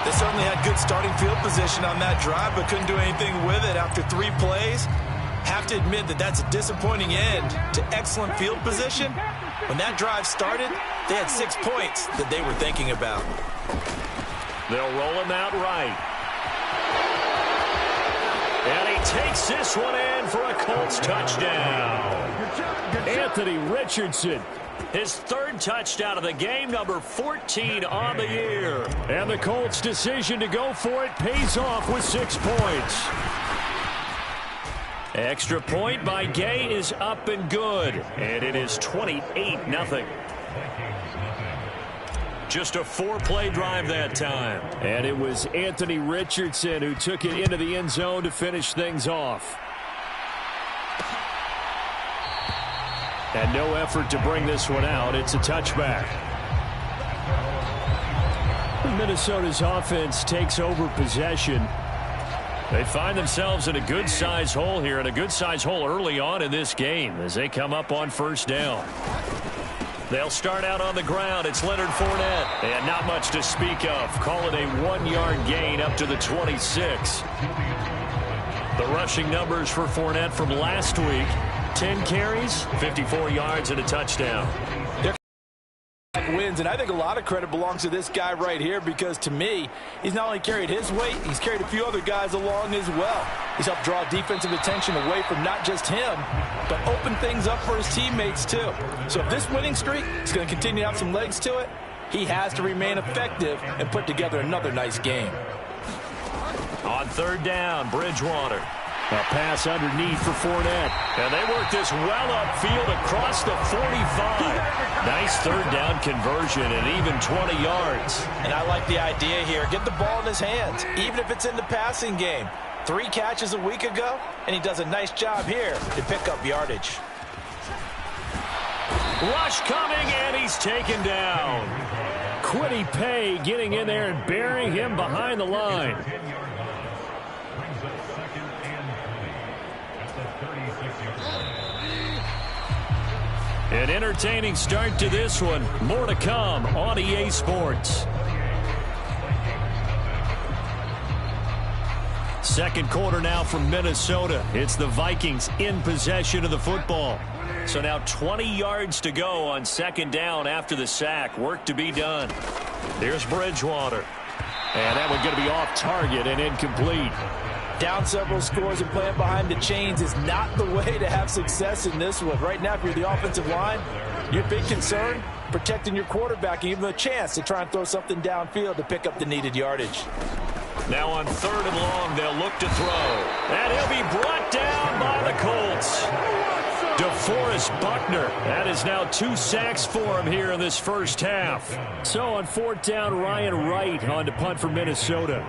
They certainly had good starting field position on that drive, but couldn't do anything with it after 3 plays. Have to admit that that's a disappointing end to excellent field position. When that drive started, they had 6 points that they were thinking about. They'll roll him out right. And he takes this one in for a Colts touchdown. Anthony Richardson. His 3rd touchdown of the game, number 14 on the year. And the Colts' decision to go for it pays off with 6 points. Extra point by Gay is up and good. And it is 28-0. Just a 4-play drive that time. And it was Anthony Richardson who took it into the end zone to finish things off. And no effort to bring this one out. It's a touchback. Minnesota's offense takes over possession. They find themselves in a good-sized hole here, and a good-sized hole early on in this game as they come up on 1st down. They'll start out on the ground. It's Leonard Fournette. And not much to speak of. Call it a 1-yard gain up to the 26. The rushing numbers for Fournette from last week: 10 carries, 54 yards, and a touchdown. Wins, and I think a lot of credit belongs to this guy right here because, to me, he's not only carried his weight, he's carried a few other guys along as well. He's helped draw defensive attention away from not just him, but open things up for his teammates, too. So if this winning streak is going to continue to have some legs to it, he has to remain effective and put together another nice game. On 3rd down, Bridgewater. A pass underneath for Fournette. And they work this well upfield across the 45. Nice 3rd down conversion and even 20 yards. And I like the idea here. Get the ball in his hands, even if it's in the passing game. 3 catches a week ago, and he does a nice job here to pick up yardage. Rush coming, and he's taken down. Quiddy Pay getting in there and burying him behind the line. An entertaining start to this one. More to come on EA Sports. 2nd quarter now from Minnesota. It's the Vikings in possession of the football. So now 20 yards to go on 2nd down after the sack. Work to be done. Here's Bridgewater. And that one going to be off target and incomplete. Down several scores and playing behind the chains is not the way to have success in this one. Right now, if you're the offensive line, your big concern, protecting your quarterback and giving him a chance to try and throw something downfield to pick up the needed yardage. Now on 3rd and long, they'll look to throw. And he'll be brought down by the Colts. DeForest Buckner. That is now 2 sacks for him here in this 1st half. So on 4th down, Ryan Wright on to punt for Minnesota.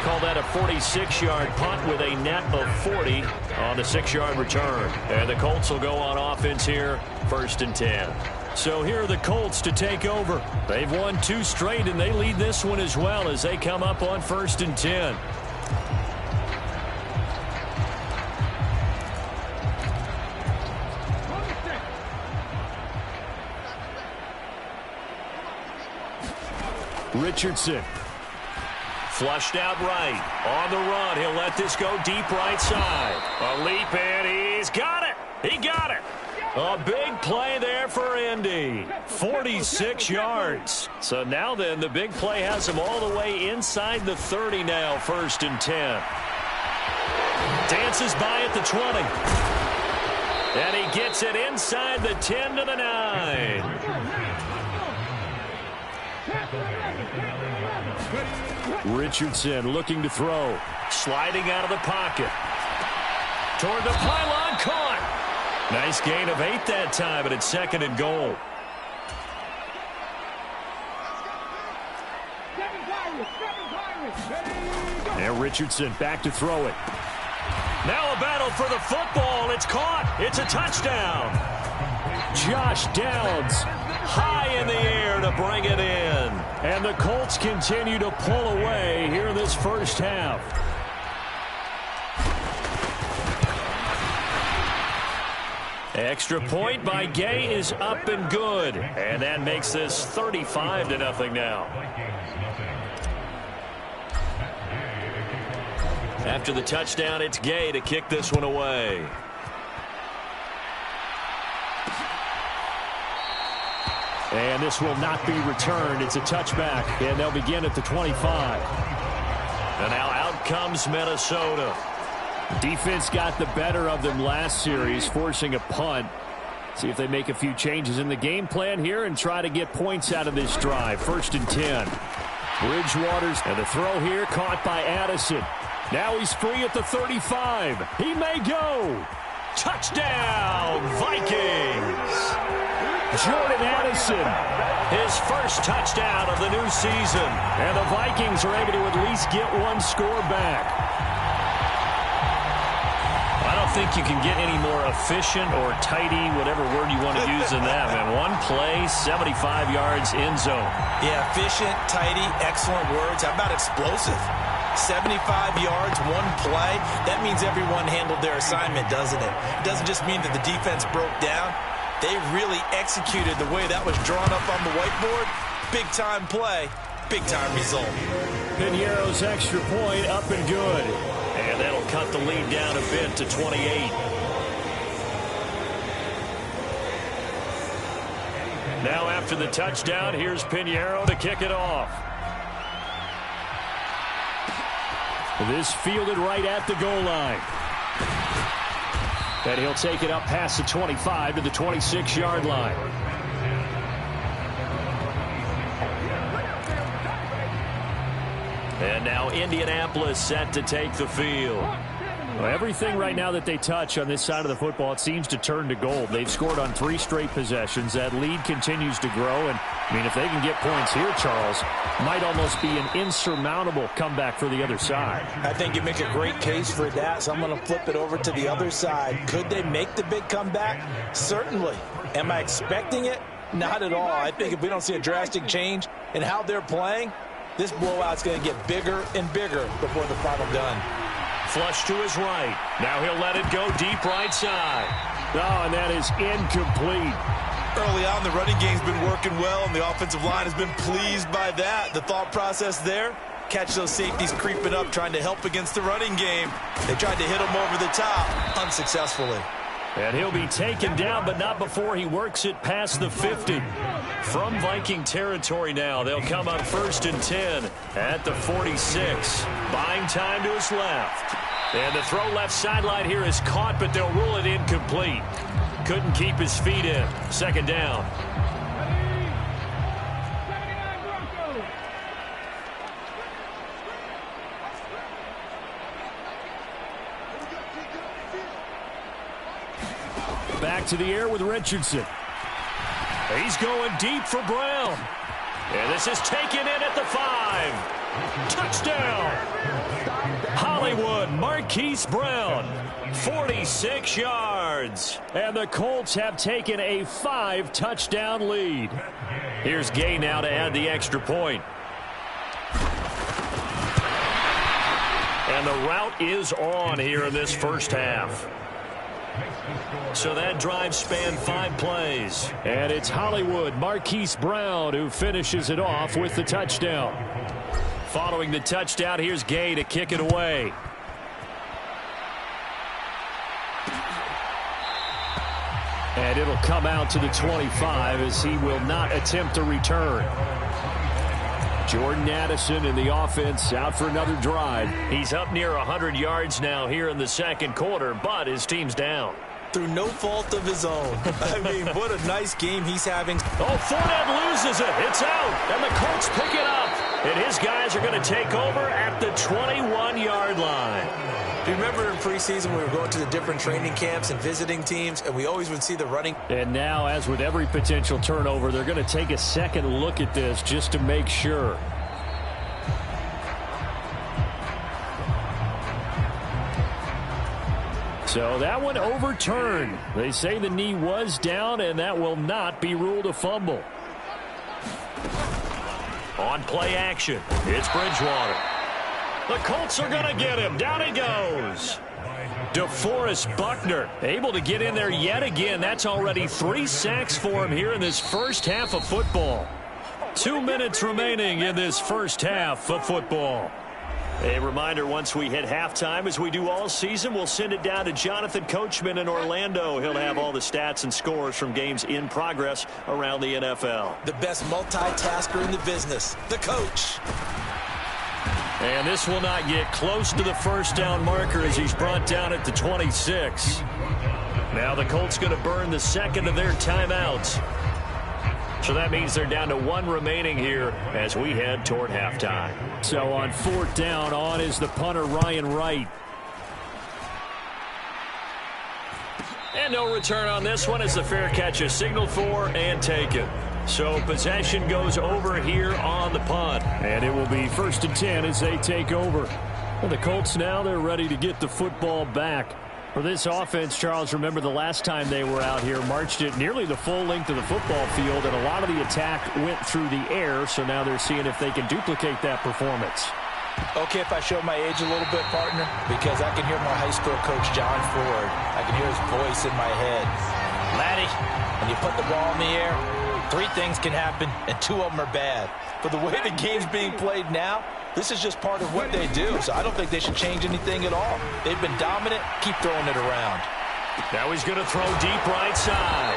Call that a 46-yard punt with a net of 40 on the 6-yard return. And the Colts will go on offense here, 1st and 10. So here are the Colts to take over. They've won 2 straight, and they lead this one as well as they come up on 1st and 10. Richardson. Flushed out right. On the run. He'll let this go deep right side. A leap, and he's got it. He got it. A big play there for Indy. 46 yards. So now then, the big play has him all the way inside the 30 now, 1st and 10. Dances by at the 20. And he gets it inside the 10 to the 9. Richardson looking to throw. Sliding out of the pocket. Toward the pylon, caught. Nice gain of 8 that time, but it's 2nd and goal. And Richardson back to throw it. Now a battle for the football. It's caught. It's a touchdown. Josh Downs high in the air to bring it in. And the Colts continue to pull away here in this first half. Extra point by Gay is up and good. And that makes this 35-0 now. After the touchdown, it's Gay to kick this one away. And this will not be returned. It's a touchback, and they'll begin at the 25. And now out comes Minnesota. Defense got the better of them last series, forcing a punt. See if they make a few changes in the game plan here and try to get points out of this drive. 1st and 10. Bridgewater's and the throw here caught by Addison. Now he's free at the 35. He may go. Touchdown, Vikings. Jordan Addison, his first touchdown of the new season. And the Vikings are able to at least get one score back. I don't think you can get any more efficient or tidy, whatever word you want to use in that, man. One play, 75 yards in zone. Yeah, efficient, tidy, excellent words. How about explosive? 75 yards, one play. That means everyone handled their assignment, doesn't it? It doesn't just mean that the defense broke down. They really executed the way that was drawn up on the whiteboard. Big-time play, big-time result. Piñeiro's extra point up and good. And that'll cut the lead down a bit to 28. Now after the touchdown, here's Piñeiro to kick it off. This fielded right at the goal line. And he'll take it up past the 25 to the 26-yard line. And now Indianapolis set to take the field. Well, everything right now that they touch on this side of the football, it seems to turn to gold. They've scored on 3 straight possessions. That lead continues to grow. And, I mean, if they can get points here, Charles, might almost be an insurmountable comeback for the other side. I think you make a great case for that, so I'm going to flip it over to the other side. Could they make the big comeback? Certainly. Am I expecting it? Not at all. I think if we don't see a drastic change in how they're playing, this blowout's going to get bigger and bigger before the final gun. Flush to his right. Now he'll let it go deep right side. Oh, and that is incomplete. Early on, the running game's been working well, and the offensive line has been pleased by that. The thought process there, catch those safeties creeping up, trying to help against the running game. They tried to hit him over the top, unsuccessfully. And he'll be taken down, but not before he works it past the 50. From Viking territory now, they'll come up 1st and 10 at the 46. Buying time to his left. And the throw left sideline here is caught, but they'll rule it incomplete. Couldn't keep his feet in. 2nd down. Back to the air with Richardson. He's going deep for Brown. And this is taken in at the 5. Touchdown. Hollywood, Marquise Brown. 46 yards. And the Colts have taken a 5-touchdown lead. Here's Gay now to add the extra point. And the route is on here in this first half. So that drive spanned 5 plays. And it's Hollywood, Marquise Brown, who finishes it off with the touchdown. Following the touchdown, here's Gay to kick it away. And it'll come out to the 25 as he will not attempt to return. Jordan Addison in the offense out for another drive. He's up near 100 yards now here in the 2nd quarter, but his team's down. Through no fault of his own. I mean, what a nice game he's having. Oh, Fournette loses it. It's out. And the Colts pick it up. And his guys are going to take over at the 21-yard line. Do you remember in preseason we were going to the different training camps and visiting teams, and we always would see the running? And now, as with every potential turnover, they're going to take a second look at this just to make sure. So that one overturned. They say the knee was down, and that will not be ruled a fumble. On play action, it's Bridgewater. The Colts are going to get him. Down he goes. DeForest Buckner able to get in there yet again. That's already 3 sacks for him here in this first half of football. 2 minutes remaining in this first half of football. A reminder, once we hit halftime, as we do all season, we'll send it down to Jonathan Coachman in Orlando. He'll have all the stats and scores from games in progress around the NFL. The best multitasker in the business, the coach. And this will not get close to the first down marker as he's brought down at the 26. Now the Colts going to burn the second of their timeouts. So that means they're down to 1 remaining here as we head toward halftime. So on 4th down, on is the punter, Ryan Wright. And no return on this one as the fair catch is signaled for and taken. So possession goes over here on the punt. And it will be 1st and 10 as they take over. Well, the Colts now, they're ready to get the football back. For this offense, Charles, remember the last time they were out here, marched it nearly the full length of the football field, and a lot of the attack went through the air, so now they're seeing if they can duplicate that performance. Okay, if I show my age a little bit, partner, because I can hear my high school coach, John Ford. I can hear his voice in my head. Laddie, when you put the ball in the air, 3 things can happen, and 2 of them are bad. But the way the game's being played now, this is just part of what they do, so I don't think they should change anything at all. They've been dominant. Keep throwing it around. Now he's going to throw deep right side.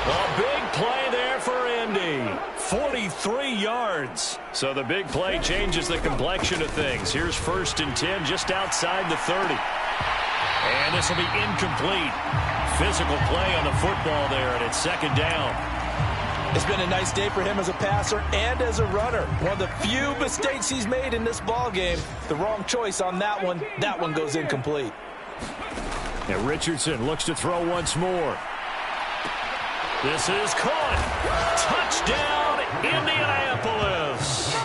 A big play there for Indy. 43 yards. So the big play changes the complexion of things. Here's 1st and 10 just outside the 30. And this will be incomplete. Physical play on the football there, and it's 2nd down. It's been a nice day for him as a passer and as a runner. One of the few mistakes he's made in this ball game. The wrong choice on that one. That one goes incomplete. And Richardson looks to throw once more. This is caught. Touchdown, Indianapolis.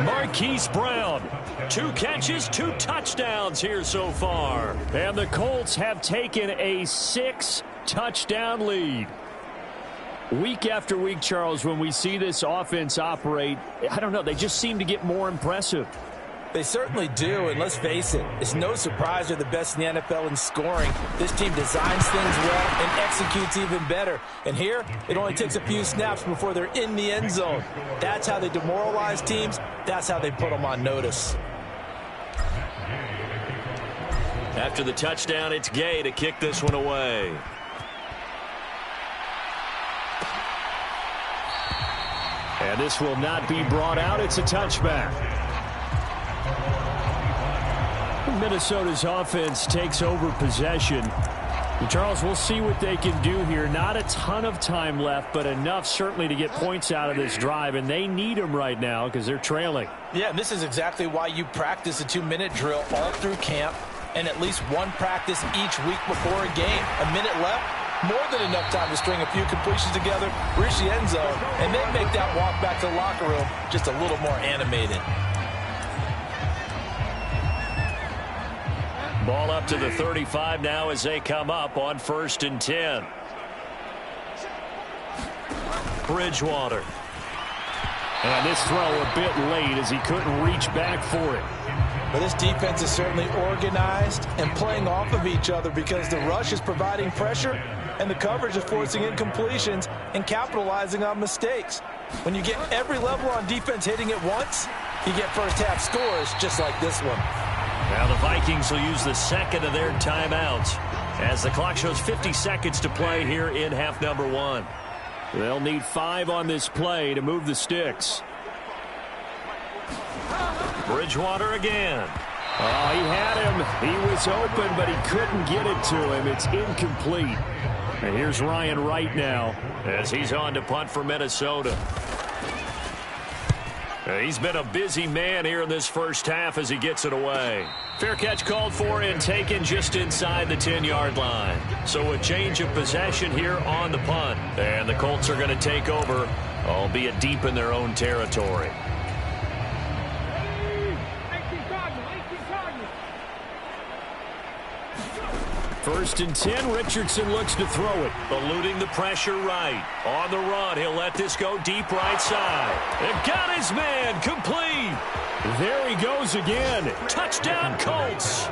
Marquise Brown. 2 catches, 2 touchdowns here so far. And the Colts have taken a 6-touchdown lead. Week after week, Charles, when we see this offense operate, I don't know, they just seem to get more impressive. They certainly do, and let's face it, it's no surprise they're the best in the NFL in scoring. This team designs things well and executes even better. And here, it only takes a few snaps before they're in the end zone. That's how they demoralize teams. That's how they put them on notice. After the touchdown, it's Gay to kick this one away. And this will not be brought out. It's a touchback. Minnesota's offense takes over possession. And Charles, we'll see what they can do here. Not a ton of time left, but enough certainly to get points out of this drive, and they need them right now because they're trailing. Yeah, and this is exactly why you practice a 2-minute drill all through camp and at least 1 practice each week before a game. A minute left, more than enough time to string a few completions together, reach the end zone, and then make that walk back to the locker room just a little more animated. Ball up to the 35 now as they come up on 1st and 10. Bridgewater. And this throw a bit late as he couldn't reach back for it. But this defense is certainly organized and playing off of each other because the rush is providing pressure and the coverage is forcing incompletions and capitalizing on mistakes. When you get every level on defense hitting it once, you get first-half scores just like this one. Now the Vikings will use the second of their timeouts as the clock shows 50 seconds to play here in half number 1. They'll need 5 on this play to move the sticks. Bridgewater again. Oh, he had him. He was open, but he couldn't get it to him. It's incomplete. And here's Ryan Wright now as he's on to punt for Minnesota. He's been a busy man here in this first half as he gets it away. Fair catch called for and taken just inside the 10-yard line. So a change of possession here on the punt. And the Colts are going to take over, albeit deep in their own territory. First and 10, Richardson looks to throw it. Eluding the pressure right. On the run, he'll let this go deep right side. They've got his man, complete. There he goes again. Touchdown, Colts.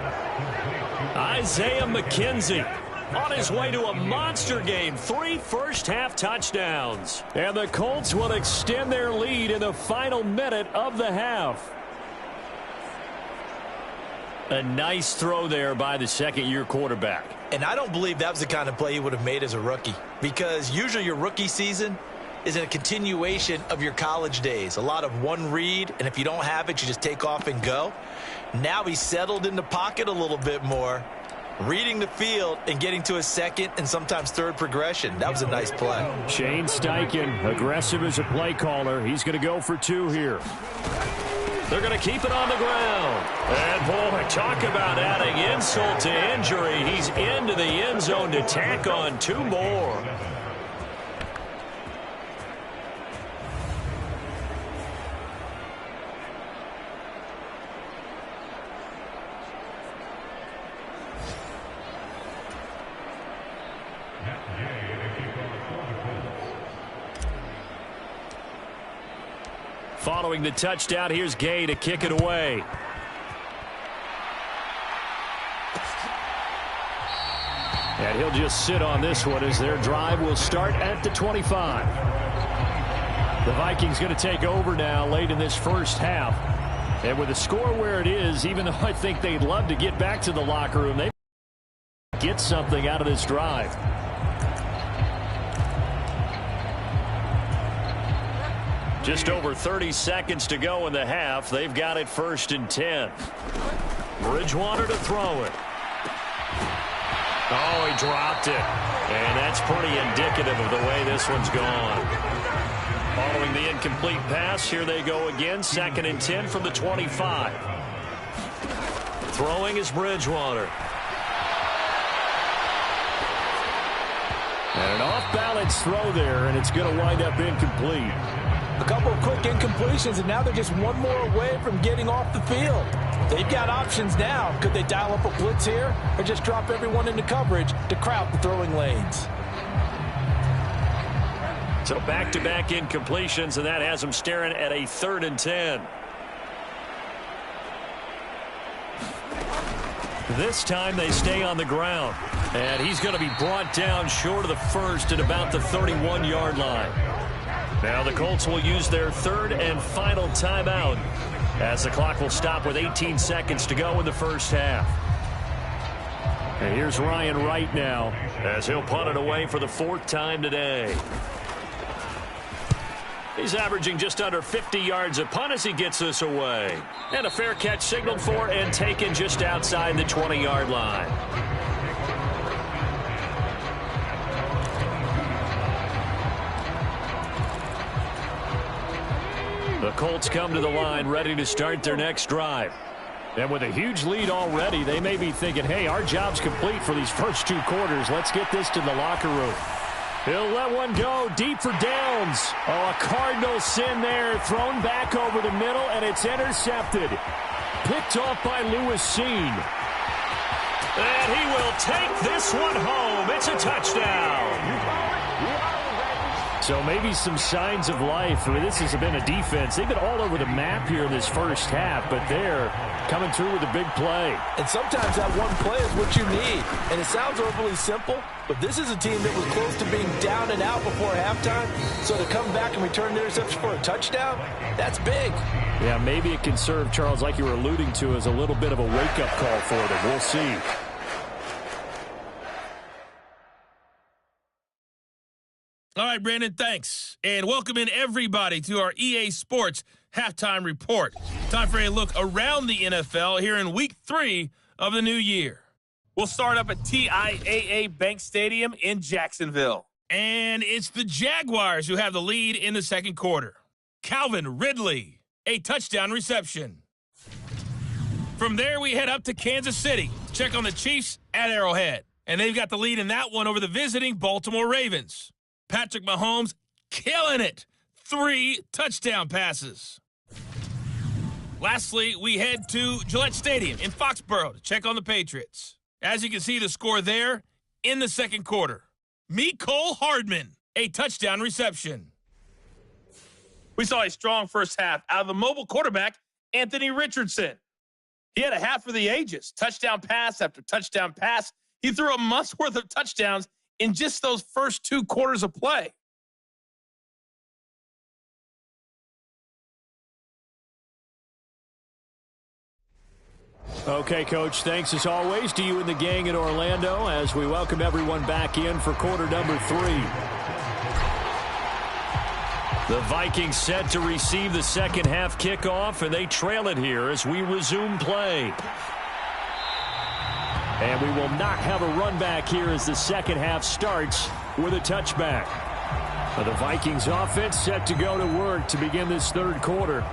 Isaiah McKenzie on his way to a monster game. 3 first-half touchdowns. And the Colts will extend their lead in the final minute of the half. A nice throw there by the second-year quarterback. And I don't believe that was the kind of play he would have made as a rookie, because usually your rookie season is a continuation of your college days. A lot of one read, and if you don't have it, you just take off and go. Now he's settled in the pocket a little bit more, reading the field and getting to a second and sometimes third progression. That was a nice play. Shane Steichen, aggressive as a play caller. He's going to go for 2 here. They're going to keep it on the ground. And, boy, talk about adding insult to injury. He's into the end zone to tack on 2 more. Following the touchdown, here's Gay to kick it away. And he'll just sit on this one as their drive will start at the 25. The Vikings going to take over now late in this first half. And with the score where it is, even though I think they'd love to get back to the locker room, they get something out of this drive. Just over 30 seconds to go in the half. They've got it first and 10. Bridgewater to throw it. Oh, he dropped it. And that's pretty indicative of the way this one's gone. Following the incomplete pass, here they go again. Second and 10 from the 25. Throwing is Bridgewater. And an off-balance throw there, and it's going to wind up incomplete. A couple of quick incompletions, and now they're just one more away from getting off the field. They've got options now. Could they dial up a blitz here or just drop everyone into coverage to crowd the throwing lanes? So back-to-back incompletions, and that has them staring at a 3rd and 10. This time they stay on the ground. And he's going to be brought down short of the first at about the 31-yard line. Now the Colts will use their 3rd and final timeout as the clock will stop with 18 seconds to go in the first half. And here's Ryan Wright now as he'll punt it away for the 4th time today. He's averaging just under 50 yards a punt as he gets this away. And a fair catch signaled for and taken just outside the 20-yard line. The Colts come to the line ready to start their next drive. And with a huge lead already, they may be thinking, hey, our job's complete for these first 2 quarters. Let's get this to the locker room. He'll let one go deep for downs. Oh, a cardinal sin there. Thrown back over the middle, and it's intercepted. Picked off by Lewis Seen. And he will take this one home. It's a touchdown. So maybe some signs of life. I mean, this has been a defense. They've been all over the map here in this first half, but they're coming through with a big play. And sometimes that one play is what you need. And it sounds overly simple, but this is a team that was close to being down and out before halftime. So to come back and return the interception for a touchdown, that's big. Yeah, maybe it can serve, Charles, like you were alluding to, as a little bit of a wake-up call for them. We'll see. All right, Brandon, thanks. And welcome in everybody to our EA Sports Halftime Report. Time for a look around the NFL here in Week 3 of the new year. We'll start up at TIAA Bank Stadium in Jacksonville. And it's the Jaguars who have the lead in the second quarter. Calvin Ridley, a touchdown reception. From there, we head up to Kansas City. Check on the Chiefs at Arrowhead. And they've got the lead in that one over the visiting Baltimore Ravens. Patrick Mahomes killing it. 3 touchdown passes. Lastly, we head to Gillette Stadium in Foxborough to check on the Patriots. As you can see, the score there in the second quarter. Mecole Hardman, a touchdown reception. We saw a strong first half out of the mobile quarterback, Anthony Richardson. He had a half for the ages. Touchdown pass after touchdown pass. He threw a month's worth of touchdowns in just those first 2 quarters of play. Okay, Coach, thanks as always to you and the gang in Orlando as we welcome everyone back in for quarter number 3. The Vikings set to receive the second half kickoff, and they trail it here as we resume play. And we will not have a run back here as the second half starts with a touchback. The Vikings offense set to go to work to begin this third quarter.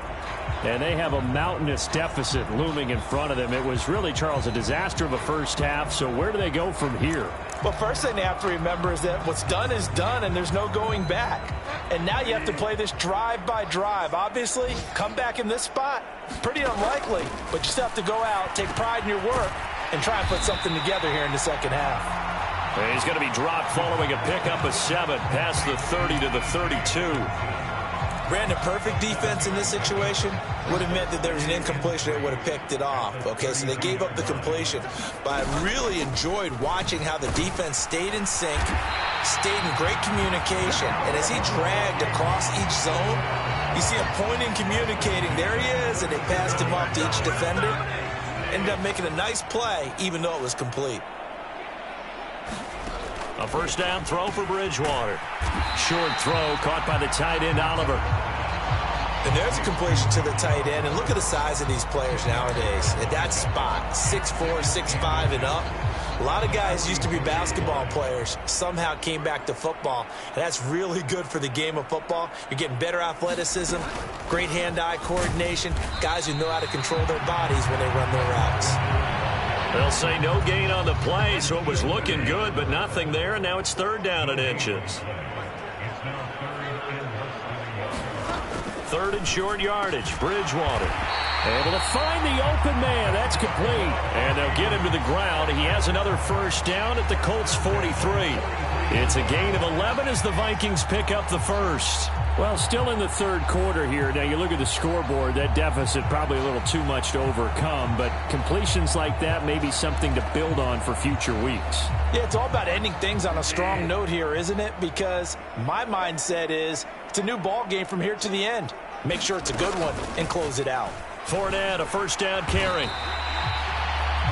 And they have a mountainous deficit looming in front of them. It was really, Charles, a disaster of a first half. So where do they go from here? Well, first thing they have to remember is that what's done is done, and there's no going back. And now you have to play this drive by drive. Obviously, come back in this spot, pretty unlikely. But you still have to go out, take pride in your work, and try and put something together here in the second half. And he's going to be dropped following a pickup of 7 past the 30 to the 32. Brandon, perfect defense in this situation would have meant that there was an incompletion that would have picked it off. Okay, so they gave up the completion. But I really enjoyed watching how the defense stayed in sync, stayed in great communication. And as he dragged across each zone, you see him pointing, communicating. There he is, and they passed him off to each defender. Ended up making a nice play, even though it was complete. A first down throw for Bridgewater. Short throw caught by the tight end, Oliver. And there's a completion to the tight end. And look at the size of these players nowadays. At that spot, 6'4", 6'5", and up. A lot of guys used to be basketball players, somehow came back to football. And that's really good for the game of football. You're getting better athleticism, great hand-eye coordination, guys who know how to control their bodies when they run their routes. They'll say no gain on the play, so it was looking good, but nothing there, and now it's third down and inches. Third and short yardage, Bridgewater. Able to find the open man. That's complete. And they'll get him to the ground. He has another first down at the Colts 43. It's a gain of 11 as the Vikings pick up the first. Well, still in the third quarter here. Now, you look at the scoreboard, that deficit probably a little too much to overcome, but completions like that may be something to build on for future weeks. Yeah, it's all about ending things on a strong note here, isn't it? Because my mindset is it's a new ball game from here to the end. Make sure it's a good one and close it out. Fournette, a first down carry.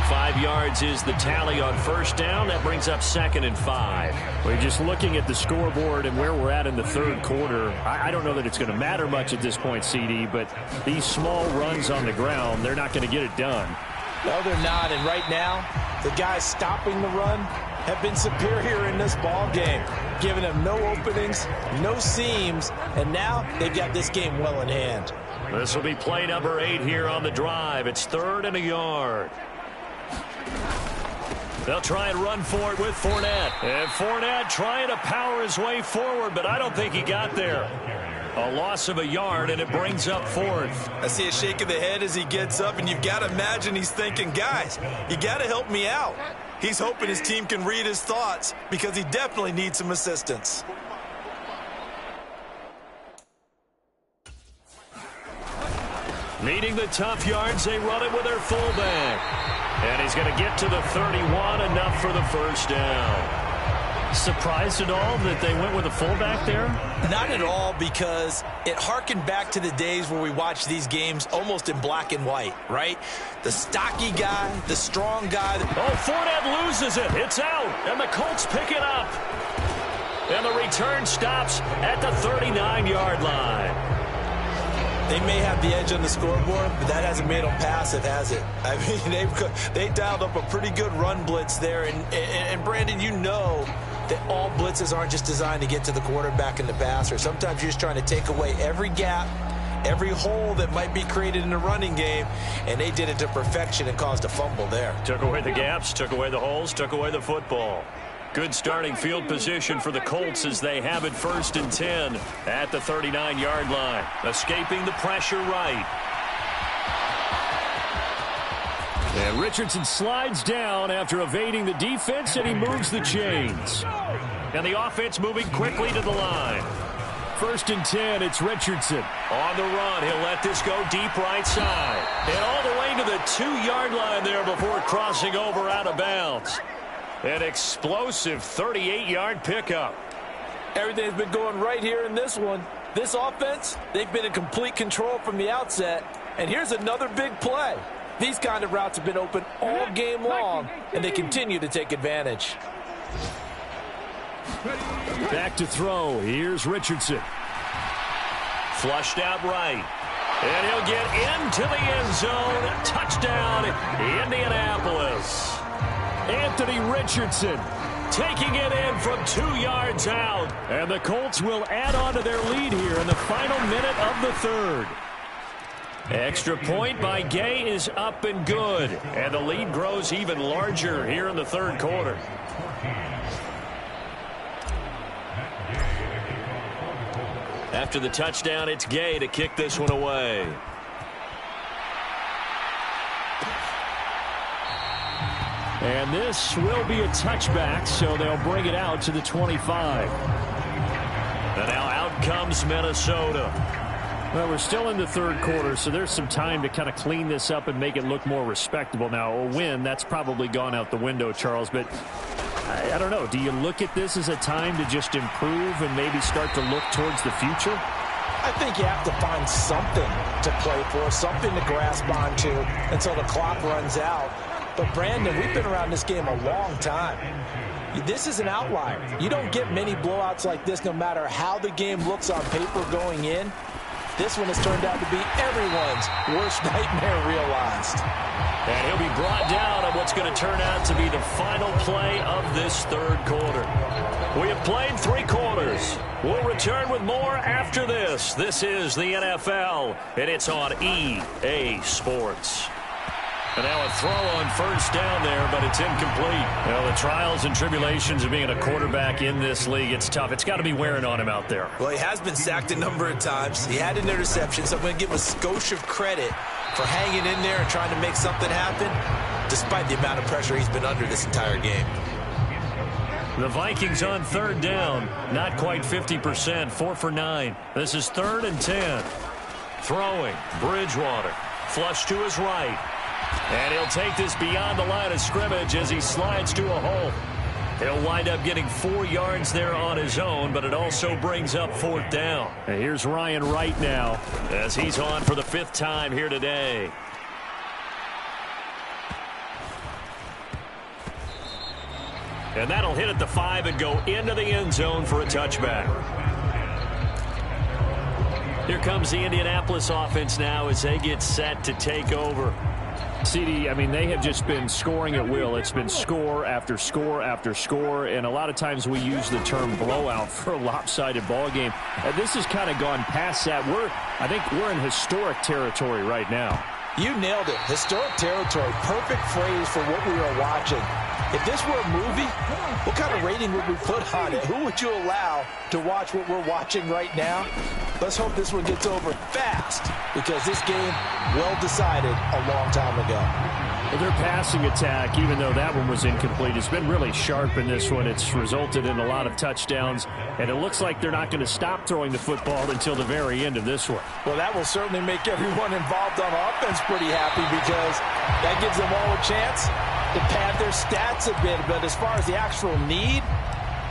5 yards is the tally on first down. That brings up 2nd and 5. We're just looking at the scoreboard and where we're at in the third quarter. I don't know that it's going to matter much at this point, CD, but these small runs on the ground, they're not going to get it done. No, they're not. And right now, the guys stopping the run have been superior in this ball game, giving them no openings, no seams, and now they've got this game well in hand. This will be play number 8 here on the drive. It's 3rd and a yard. They'll try and run for it with Fournette. And Fournette trying to power his way forward, but I don't think he got there. A loss of a yard, and it brings up 4th. I see a shake of the head as he gets up, and you've got to imagine he's thinking, guys, you got to help me out. He's hoping his team can read his thoughts because he definitely needs some assistance. Needing the tough yards, they run it with their fullback. And he's going to get to the 31, enough for the first down. Surprised at all that they went with a fullback there? Not at all, because it harkened back to the days where we watched these games almost in black and white, right? The stocky guy, the strong guy. Oh, Fournette loses it. It's out, and the Colts pick it up. And the return stops at the 39-yard line. They may have the edge on the scoreboard, but that hasn't made them passive, has it? I mean, they dialed up a pretty good run blitz there. And Brandon, you know that all blitzes aren't just designed to get to the quarterback and the passer. Sometimes you're just trying to take away every gap, every hole that might be created in the running game, and they did it to perfection and caused a fumble there. Took away the gaps, took away the holes, took away the football. Good starting field position for the Colts as they have it 1st and 10 at the 39-yard line. Escaping the pressure right. And Richardson slides down after evading the defense, and he moves the chains. And the offense moving quickly to the line. 1st and 10, it's Richardson. On the run, he'll let this go deep right side. And all the way to the 2-yard line there before crossing over out of bounds. An explosive 38-yard pickup. Everything's been going right here in this one. This offense, they've been in complete control from the outset. And here's another big play. These kind of routes have been open all game long, and they continue to take advantage. Back to throw. Here's Richardson. Flushed out right. And he'll get into the end zone. Touchdown, Indianapolis. Anthony Richardson taking it in from 2 yards out. And the Colts will add on to their lead here in the final minute of the 3rd. Extra point by Gay is up and good. And the lead grows even larger here in the 3rd quarter. After the touchdown, it's Gay to kick this one away. And this will be a touchback, so they'll bring it out to the 25. And now out comes Minnesota. Well, we're still in the 3rd quarter, so there's some time to kind of clean this up and make it look more respectable. Now, a win, that's probably gone out the window, Charles, but I don't know. Do you look at this as a time to just improve and maybe start to look towards the future? I think you have to find something to play for, something to grasp onto until the clock runs out. But, Brandon, we've been around this game a long time. This is an outlier. You don't get many blowouts like this no matter how the game looks on paper going in. This one has turned out to be everyone's worst nightmare realized. And he'll be brought down on what's going to turn out to be the final play of this 3rd quarter. We have played 3 quarters. We'll return with more after this. This is the NFL, and it's on EA Sports. And now a throw on 1st down there, but it's incomplete. Well, the trials and tribulations of being a quarterback in this league, it's tough. It's got to be wearing on him out there. Well, he has been sacked a number of times. He had an interception, so I'm going to give a skosh of credit for hanging in there and trying to make something happen, despite the amount of pressure he's been under this entire game. The Vikings on 3rd down, not quite 50%, 4 for 9. This is 3rd and 10. Throwing, Bridgewater, flush to his right. And he'll take this beyond the line of scrimmage as he slides to a hole. He'll wind up getting 4 yards there on his own, but it also brings up 4th down. And here's Ryan Wright now as he's on for the 5th time here today. And that'll hit at the 5 and go into the end zone for a touchback. Here comes the Indianapolis offense now as they get set to take over. CD, I mean, they have just been scoring at will. It's been score after score after score, and a lot of times we use the term blowout for a lopsided ball game. This has kind of gone past that. I think we're in historic territory right now. You nailed it. Historic territory. Perfect phrase for what we are watching. If this were a movie, what kind of rating would we put on it? Who would you allow to watch what we're watching right now? Let's hope this one gets over fast, because this game, well decided a long time ago. Well, their passing attack, even though that one was incomplete, has been really sharp in this one. It's resulted in a lot of touchdowns, and it looks like they're not going to stop throwing the football until the very end of this one. Well, that will certainly make everyone involved on offense pretty happy, because that gives them all a chance to pad their stats a bit. But as far as the actual need,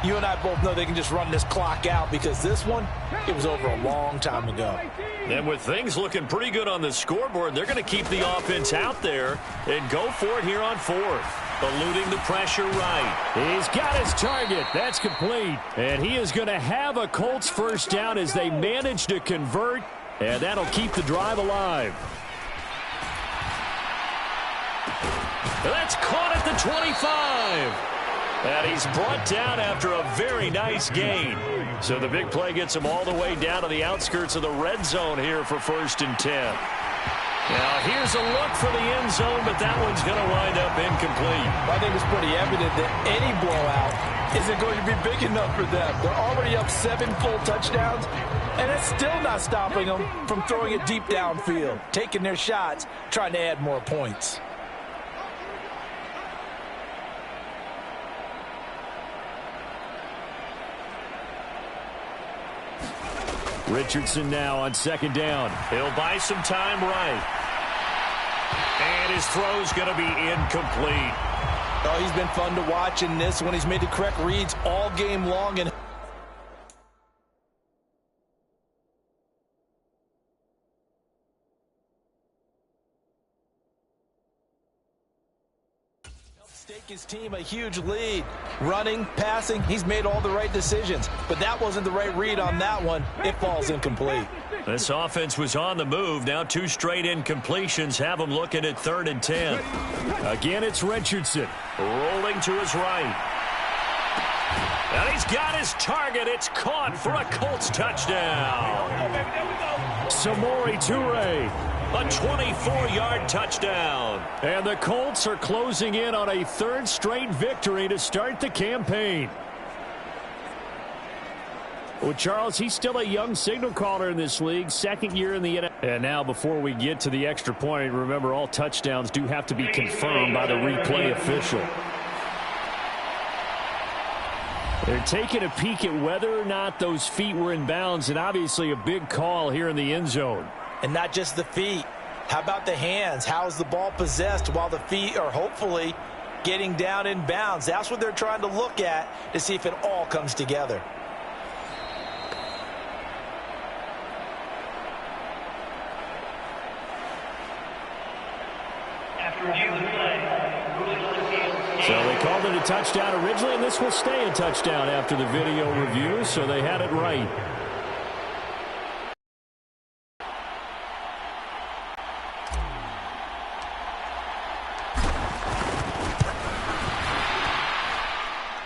you and I both know they can just run this clock out, because this one, it was over a long time ago. And with things looking pretty good on the scoreboard, they're going to keep the offense out there and go for it here on 4th. Eluding the pressure right. He's got his target. That's complete. And he is going to have a Colts 1st down as they manage to convert, and that'll keep the drive alive. That's caught at the 25. And he's brought down after a very nice gain. So the big play gets him all the way down to the outskirts of the red zone here for 1st and 10. Now here's a look for the end zone, but that one's going to wind up incomplete. I think it's pretty evident that any blowout isn't going to be big enough for them. They're already up 7 full touchdowns, and it's still not stopping them from throwing it deep downfield, taking their shots, trying to add more points. Richardson now on second down. He'll buy some time right. And his throw's going to be incomplete. Oh, he's been fun to watch in this one. He's made the correct reads all game long. And stake his team a huge lead. Running, passing, he's made all the right decisions. But that wasn't the right read on that one. It falls incomplete. This offense was on the move. Now 2 straight incompletions have them looking at 3rd and 10. Again, it's Richardson. Rolling to his right. And he's got his target. It's caught for a Colts touchdown. Samori Toure. A 24-yard touchdown. And the Colts are closing in on a 3rd straight victory to start the campaign. Well, Charles, he's still a young signal caller in this league, 2nd year in the NFL. And now, before we get to the extra point, remember all touchdowns do have to be confirmed by the replay official. They're taking a peek at whether or not those feet were in bounds, and obviously a big call here in the end zone. And not just the feet. How about the hands? How's the ball possessed while the feet are hopefully getting down in bounds? That's what they're trying to look at to see if it all comes together. So they called it a touchdown originally, and this will stay a touchdown after the video review, so they had it right.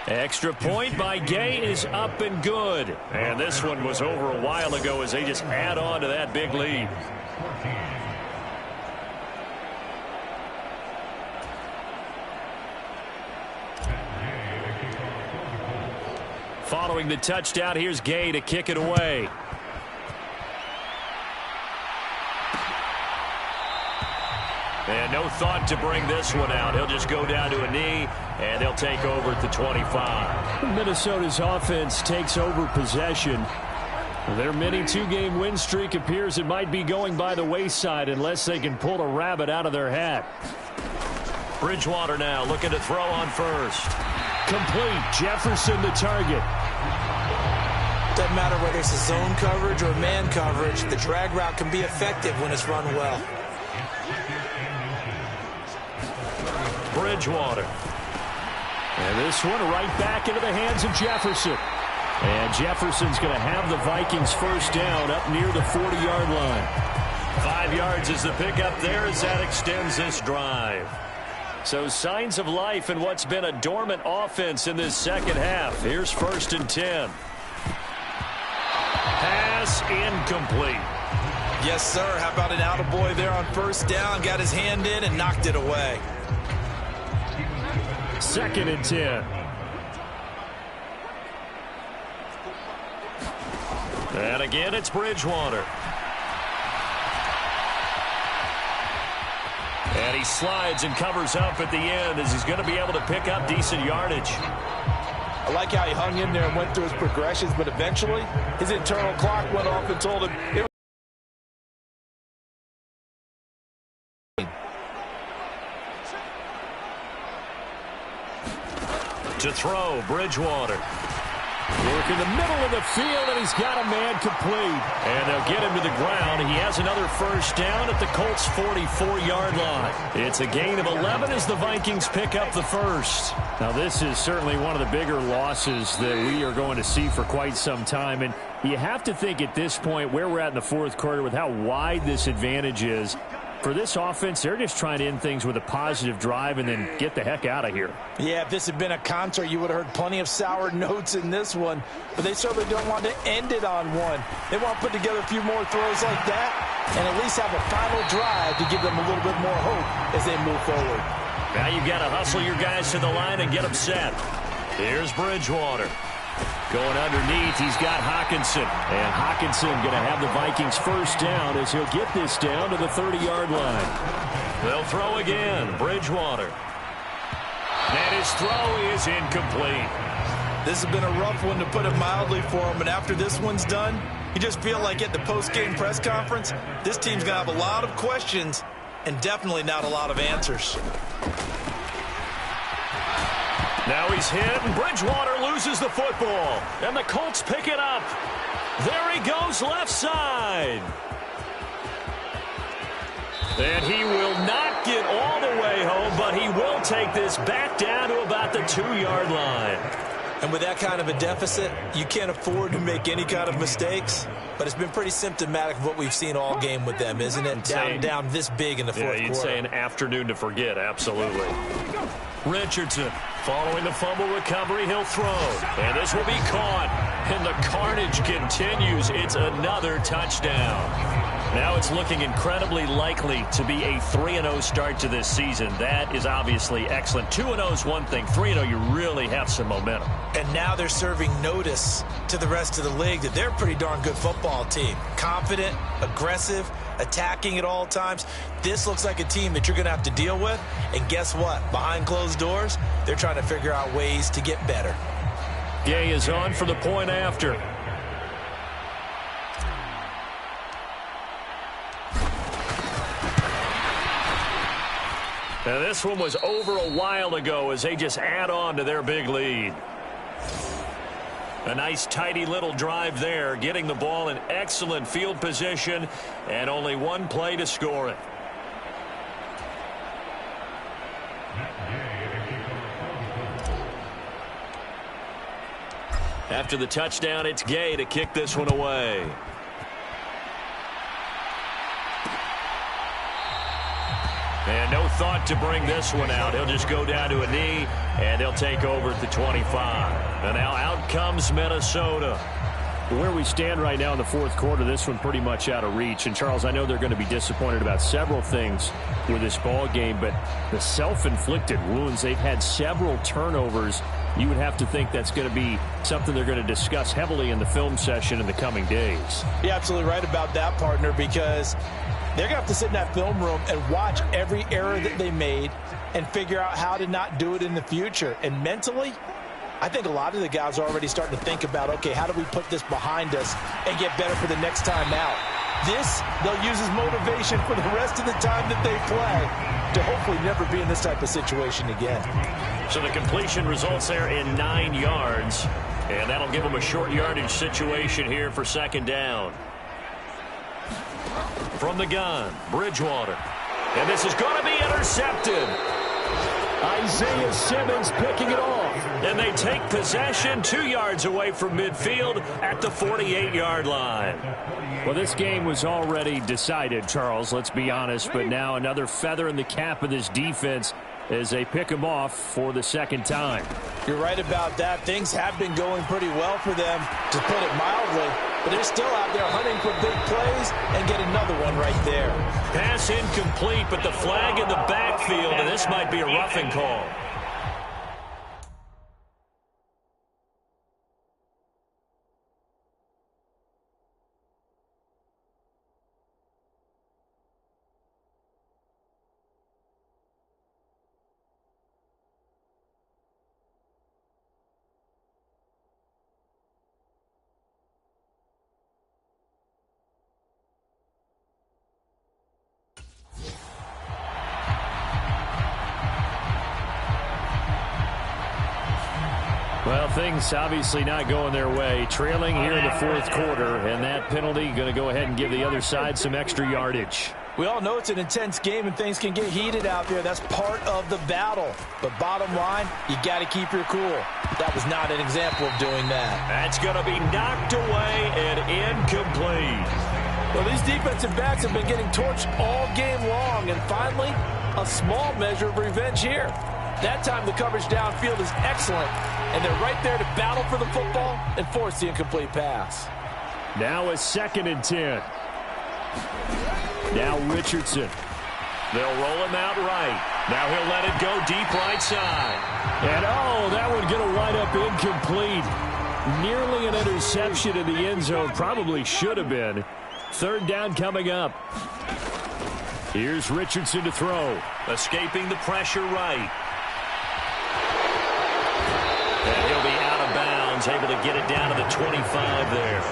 Extra point by Gay is up and good. And this one was over a while ago as they just add on to that big lead. Following the touchdown, here's Gay to kick it away. And no thought to bring this one out. He'll just go down to a knee, and they'll take over at the 25. Minnesota's offense takes over possession. Their mini 2-game win streak appears it might be going by the wayside unless they can pull a rabbit out of their hat. Bridgewater now looking to throw on first. Complete. Jefferson the target. Doesn't matter whether it's a zone coverage or man coverage, the drag route can be effective when it's run well. Bridgewater. And this one right back into the hands of Jefferson. And Jefferson's going to have the Vikings first down up near the 40-yard line. 5 yards is the pickup there as that extends this drive. So signs of life in what's been a dormant offense in this second half. Here's 1st and 10. Pass incomplete. Yes, sir. How about an attaboy there on first down? Got his hand in and knocked it away. 2nd and 10. And again, it's Bridgewater. And he slides and covers up at the end as he's going to be able to pick up decent yardage. I like how he hung in there and went through his progressions, but eventually his internal clock went off and told him to throw, Bridgewater. Work in the middle of the field, and he's got a man complete. And they'll get him to the ground. He has another first down at the Colts' 44-yard line. It's a gain of 11 as the Vikings pick up the first. Now, this is certainly one of the bigger losses that we are going to see for quite some time. And you have to think at this point where we're at in the fourth quarter with how wide this advantage is. For this offense, they're just trying to end things with a positive drive and then get the heck out of here. Yeah, if this had been a concert, you would have heard plenty of sour notes in this one. But they certainly don't want to end it on one. They want to put together a few more throws like that and at least have a final drive to give them a little bit more hope as they move forward. Now you've got to hustle your guys to the line and get them set. Here's Bridgewater. Going underneath, he's got Hawkinson. And Hawkinson going to have the Vikings first down as he'll get this down to the 30-yard line. They'll throw again. Bridgewater. And his throw is incomplete. This has been a rough one, to put it mildly, for him. And after this one's done, you just feel like at the post-game press conference, this team's going to have a lot of questions and definitely not a lot of answers. Now he's hit, and Bridgewater loses the football. And the Colts pick it up. There he goes, left side. And he will not get all the way home, but he will take this back down to about the 2-yard line. And with that kind of a deficit, you can't afford to make any kind of mistakes. But it's been pretty symptomatic of what we've seen all game with them, isn't it? Down this big in the fourth quarter. You'd say an afternoon to forget, absolutely. Richardson following the fumble recovery, he'll throw. And this will be caught. And the carnage continues. It's another touchdown. Now it's looking incredibly likely to be a 3-0 start to this season. That is obviously excellent. 2-0 is one thing. 3-0, you really have some momentum. And now they're serving notice to the rest of the league that they're a pretty darn good football team. Confident, aggressive, attacking at all times. This looks like a team that you're going to have to deal with. And guess what? Behind closed doors, they're trying to figure out ways to get better. Gay is on for the point after. Now this one was over a while ago as they just add on to their big lead. A nice tidy little drive there, getting the ball in excellent field position, and only one play to score it. After the touchdown, it's Gay to kick this one away. And no thought to bring this one out. He'll just go down to a knee, and they'll take over at the 25. And now out comes Minnesota. Where we stand right now in the fourth quarter, this one pretty much out of reach. And, Charles, I know they're going to be disappointed about several things with this ball game, but the self-inflicted wounds, they've had several turnovers. You would have to think that's going to be something they're going to discuss heavily in the film session in the coming days. You're absolutely right about that, partner, because they're going to have to sit in that film room and watch every error that they made and figure out how to not do it in the future. And mentally, I think a lot of the guys are already starting to think about, okay, how do we put this behind us and get better for the next time out? This, they'll use as motivation for the rest of the time that they play to hopefully never be in this type of situation again. So the completion results there in 9 yards, and that'll give them a short yardage situation here for second down. From the gun, Bridgewater. And this is going to be intercepted. Isaiah Simmons picking it off. And they take possession 2 yards away from midfield at the 48-yard line. Well, this game was already decided, Charles, let's be honest. But now another feather in the cap of this defense as they pick him off for the second time. You're right about that. Things have been going pretty well for them, to put it mildly. But they're still out there hunting for big plays and get another one right there. Pass incomplete, but the flag in the backfield, and this might be a roughing call. Well, things obviously not going their way. Trailing here in the fourth quarter, and that penalty going to go ahead and give the other side some extra yardage. We all know it's an intense game and things can get heated out there. That's part of the battle. But bottom line, you got to keep your cool. That was not an example of doing that. That's going to be knocked away and incomplete. Well, these defensive backs have been getting torched all game long, and finally, a small measure of revenge here. That time the coverage downfield is excellent, and they're right there to battle for the football and force the incomplete pass. Now a 2nd and 10. Now Richardson. They'll roll him out right. Now he'll let it go deep right side. And, oh, that one going to wind up incomplete. Nearly an interception in the end zone. Probably should have been. 3rd down coming up. Here's Richardson to throw. Escaping the pressure right. And he'll be out of bounds is able to get it down to the 25 there.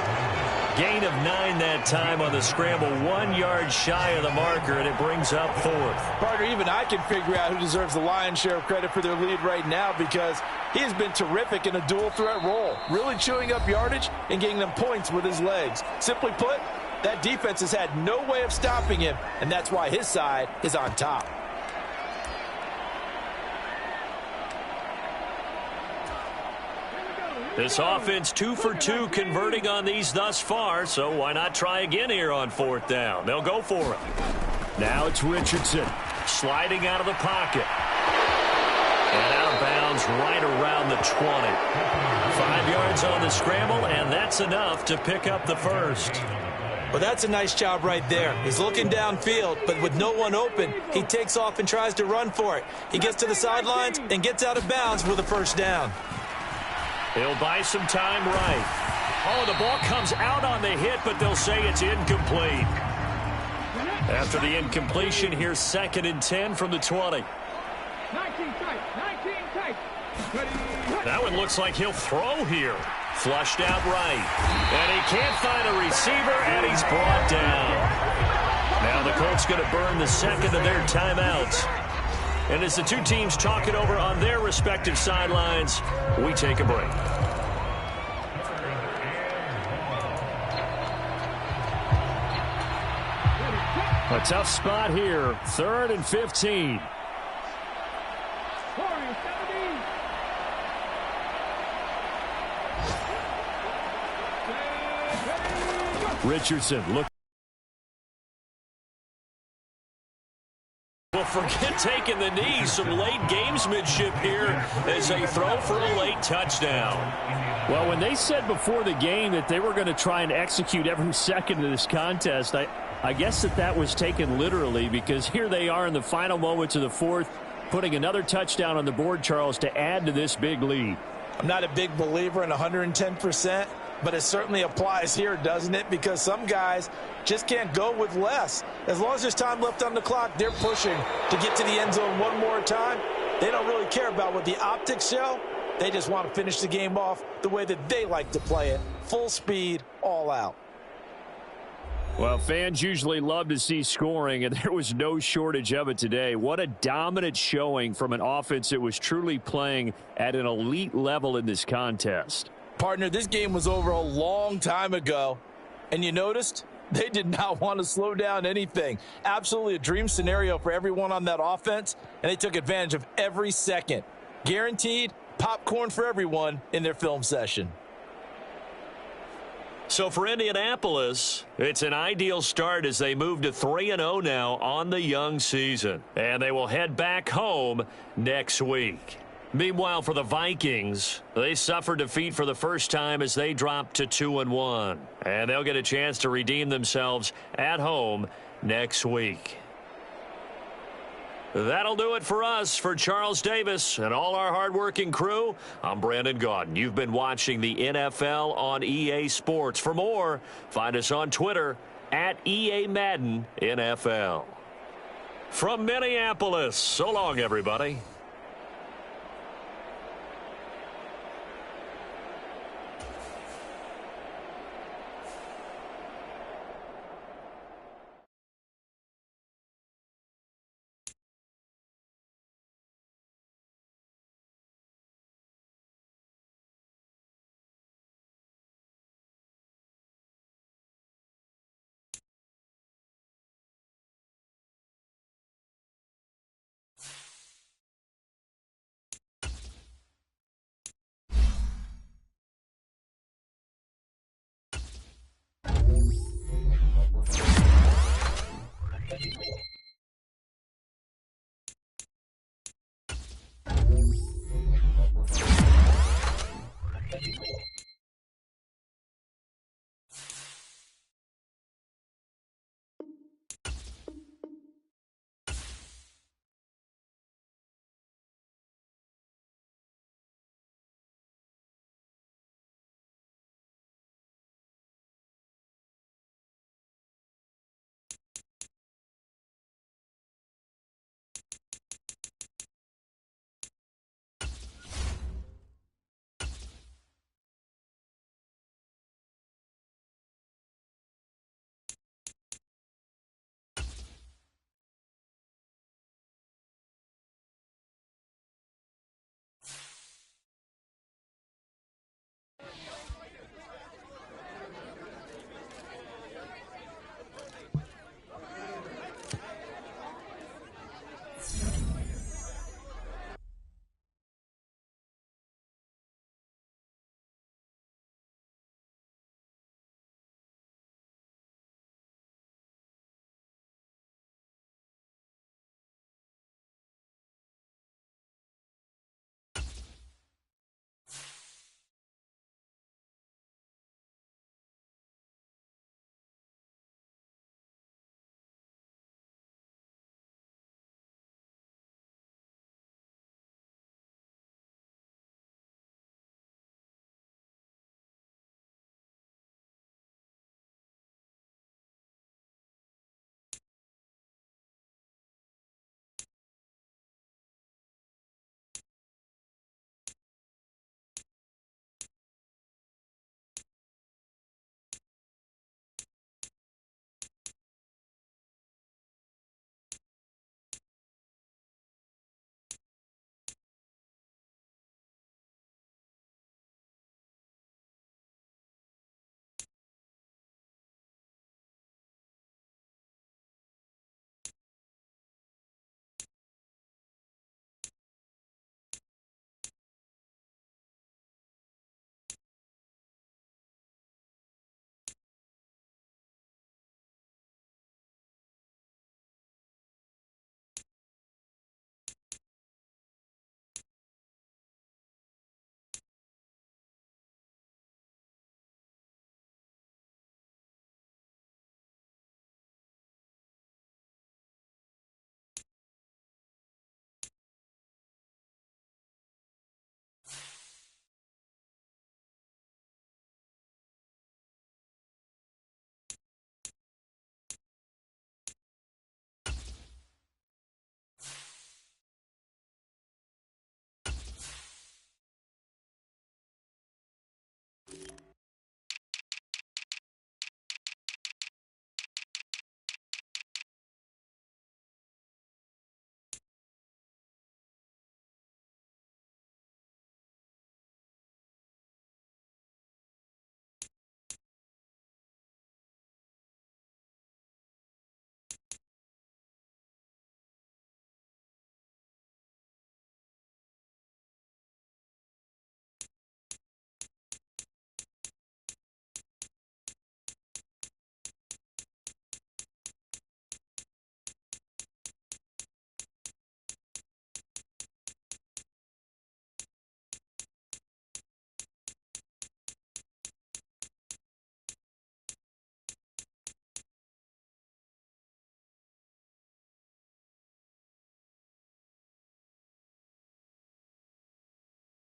Gain of 9 that time on the scramble, 1 yard shy of the marker, and it brings up 4th. Partner, even I can figure out who deserves the lion's share of credit for their lead right now, because he has been terrific in a dual threat role, really chewing up yardage and getting them points with his legs. Simply put, that defense has had no way of stopping him, and that's why his side is on top. This offense 2 for 2 converting on these thus far, so why not try again here on 4th down? They'll go for it. Now it's Richardson. Sliding out of the pocket. And out of bounds right around the 20. 5 yards on the scramble, and that's enough to pick up the first. Well, that's a nice job right there. He's looking downfield, but with no one open, he takes off and tries to run for it. He gets to the sidelines and gets out of bounds with a first down. He'll buy some time right. Oh, the ball comes out on the hit, but they'll say it's incomplete. After the incompletion, here's 2nd and 10 from the 20. That one looks like he'll throw here. Flushed out right. And he can't find a receiver, and he's brought down. Now the Colts going to burn the second of their timeouts. And as the two teams talk it over on their respective sidelines, we take a break. A tough spot here. 3rd and 15. Richardson, look. Well, forget taking the knee. Some late gamesmanship here as they throw for a late touchdown. Well, when they said before the game that they were going to try and execute every second of this contest, I guess that was taken literally, because here they are in the final moments of the 4th, putting another touchdown on the board, Charles, to add to this big lead. I'm not a big believer in 110%, but it certainly applies here, doesn't it? Because some guys just can't go with less. As long as there's time left on the clock, they're pushing to get to the end zone one more time. They don't really care about what the optics show. They just want to finish the game off the way that they like to play it. Full speed, all out. Well, fans usually love to see scoring, and there was no shortage of it today. What a dominant showing from an offense that was truly playing at an elite level in this contest. Partner, this game was over a long time ago, and you noticed they did not want to slow down anything. Absolutely a dream scenario for everyone on that offense, and they took advantage of every second. Guaranteed popcorn for everyone in their film session. So for Indianapolis, it's an ideal start as they move to 3-0 now on the young season. And they will head back home next week. Meanwhile, for the Vikings, they suffered defeat for the first time as they dropped to 2-1. And they'll get a chance to redeem themselves at home next week. That'll do it for us. For Charles Davis and all our hardworking crew, I'm Brandon Gaudin. You've been watching the NFL on EA Sports. For more, find us on Twitter at EA Madden NFL. From Minneapolis, so long, everybody.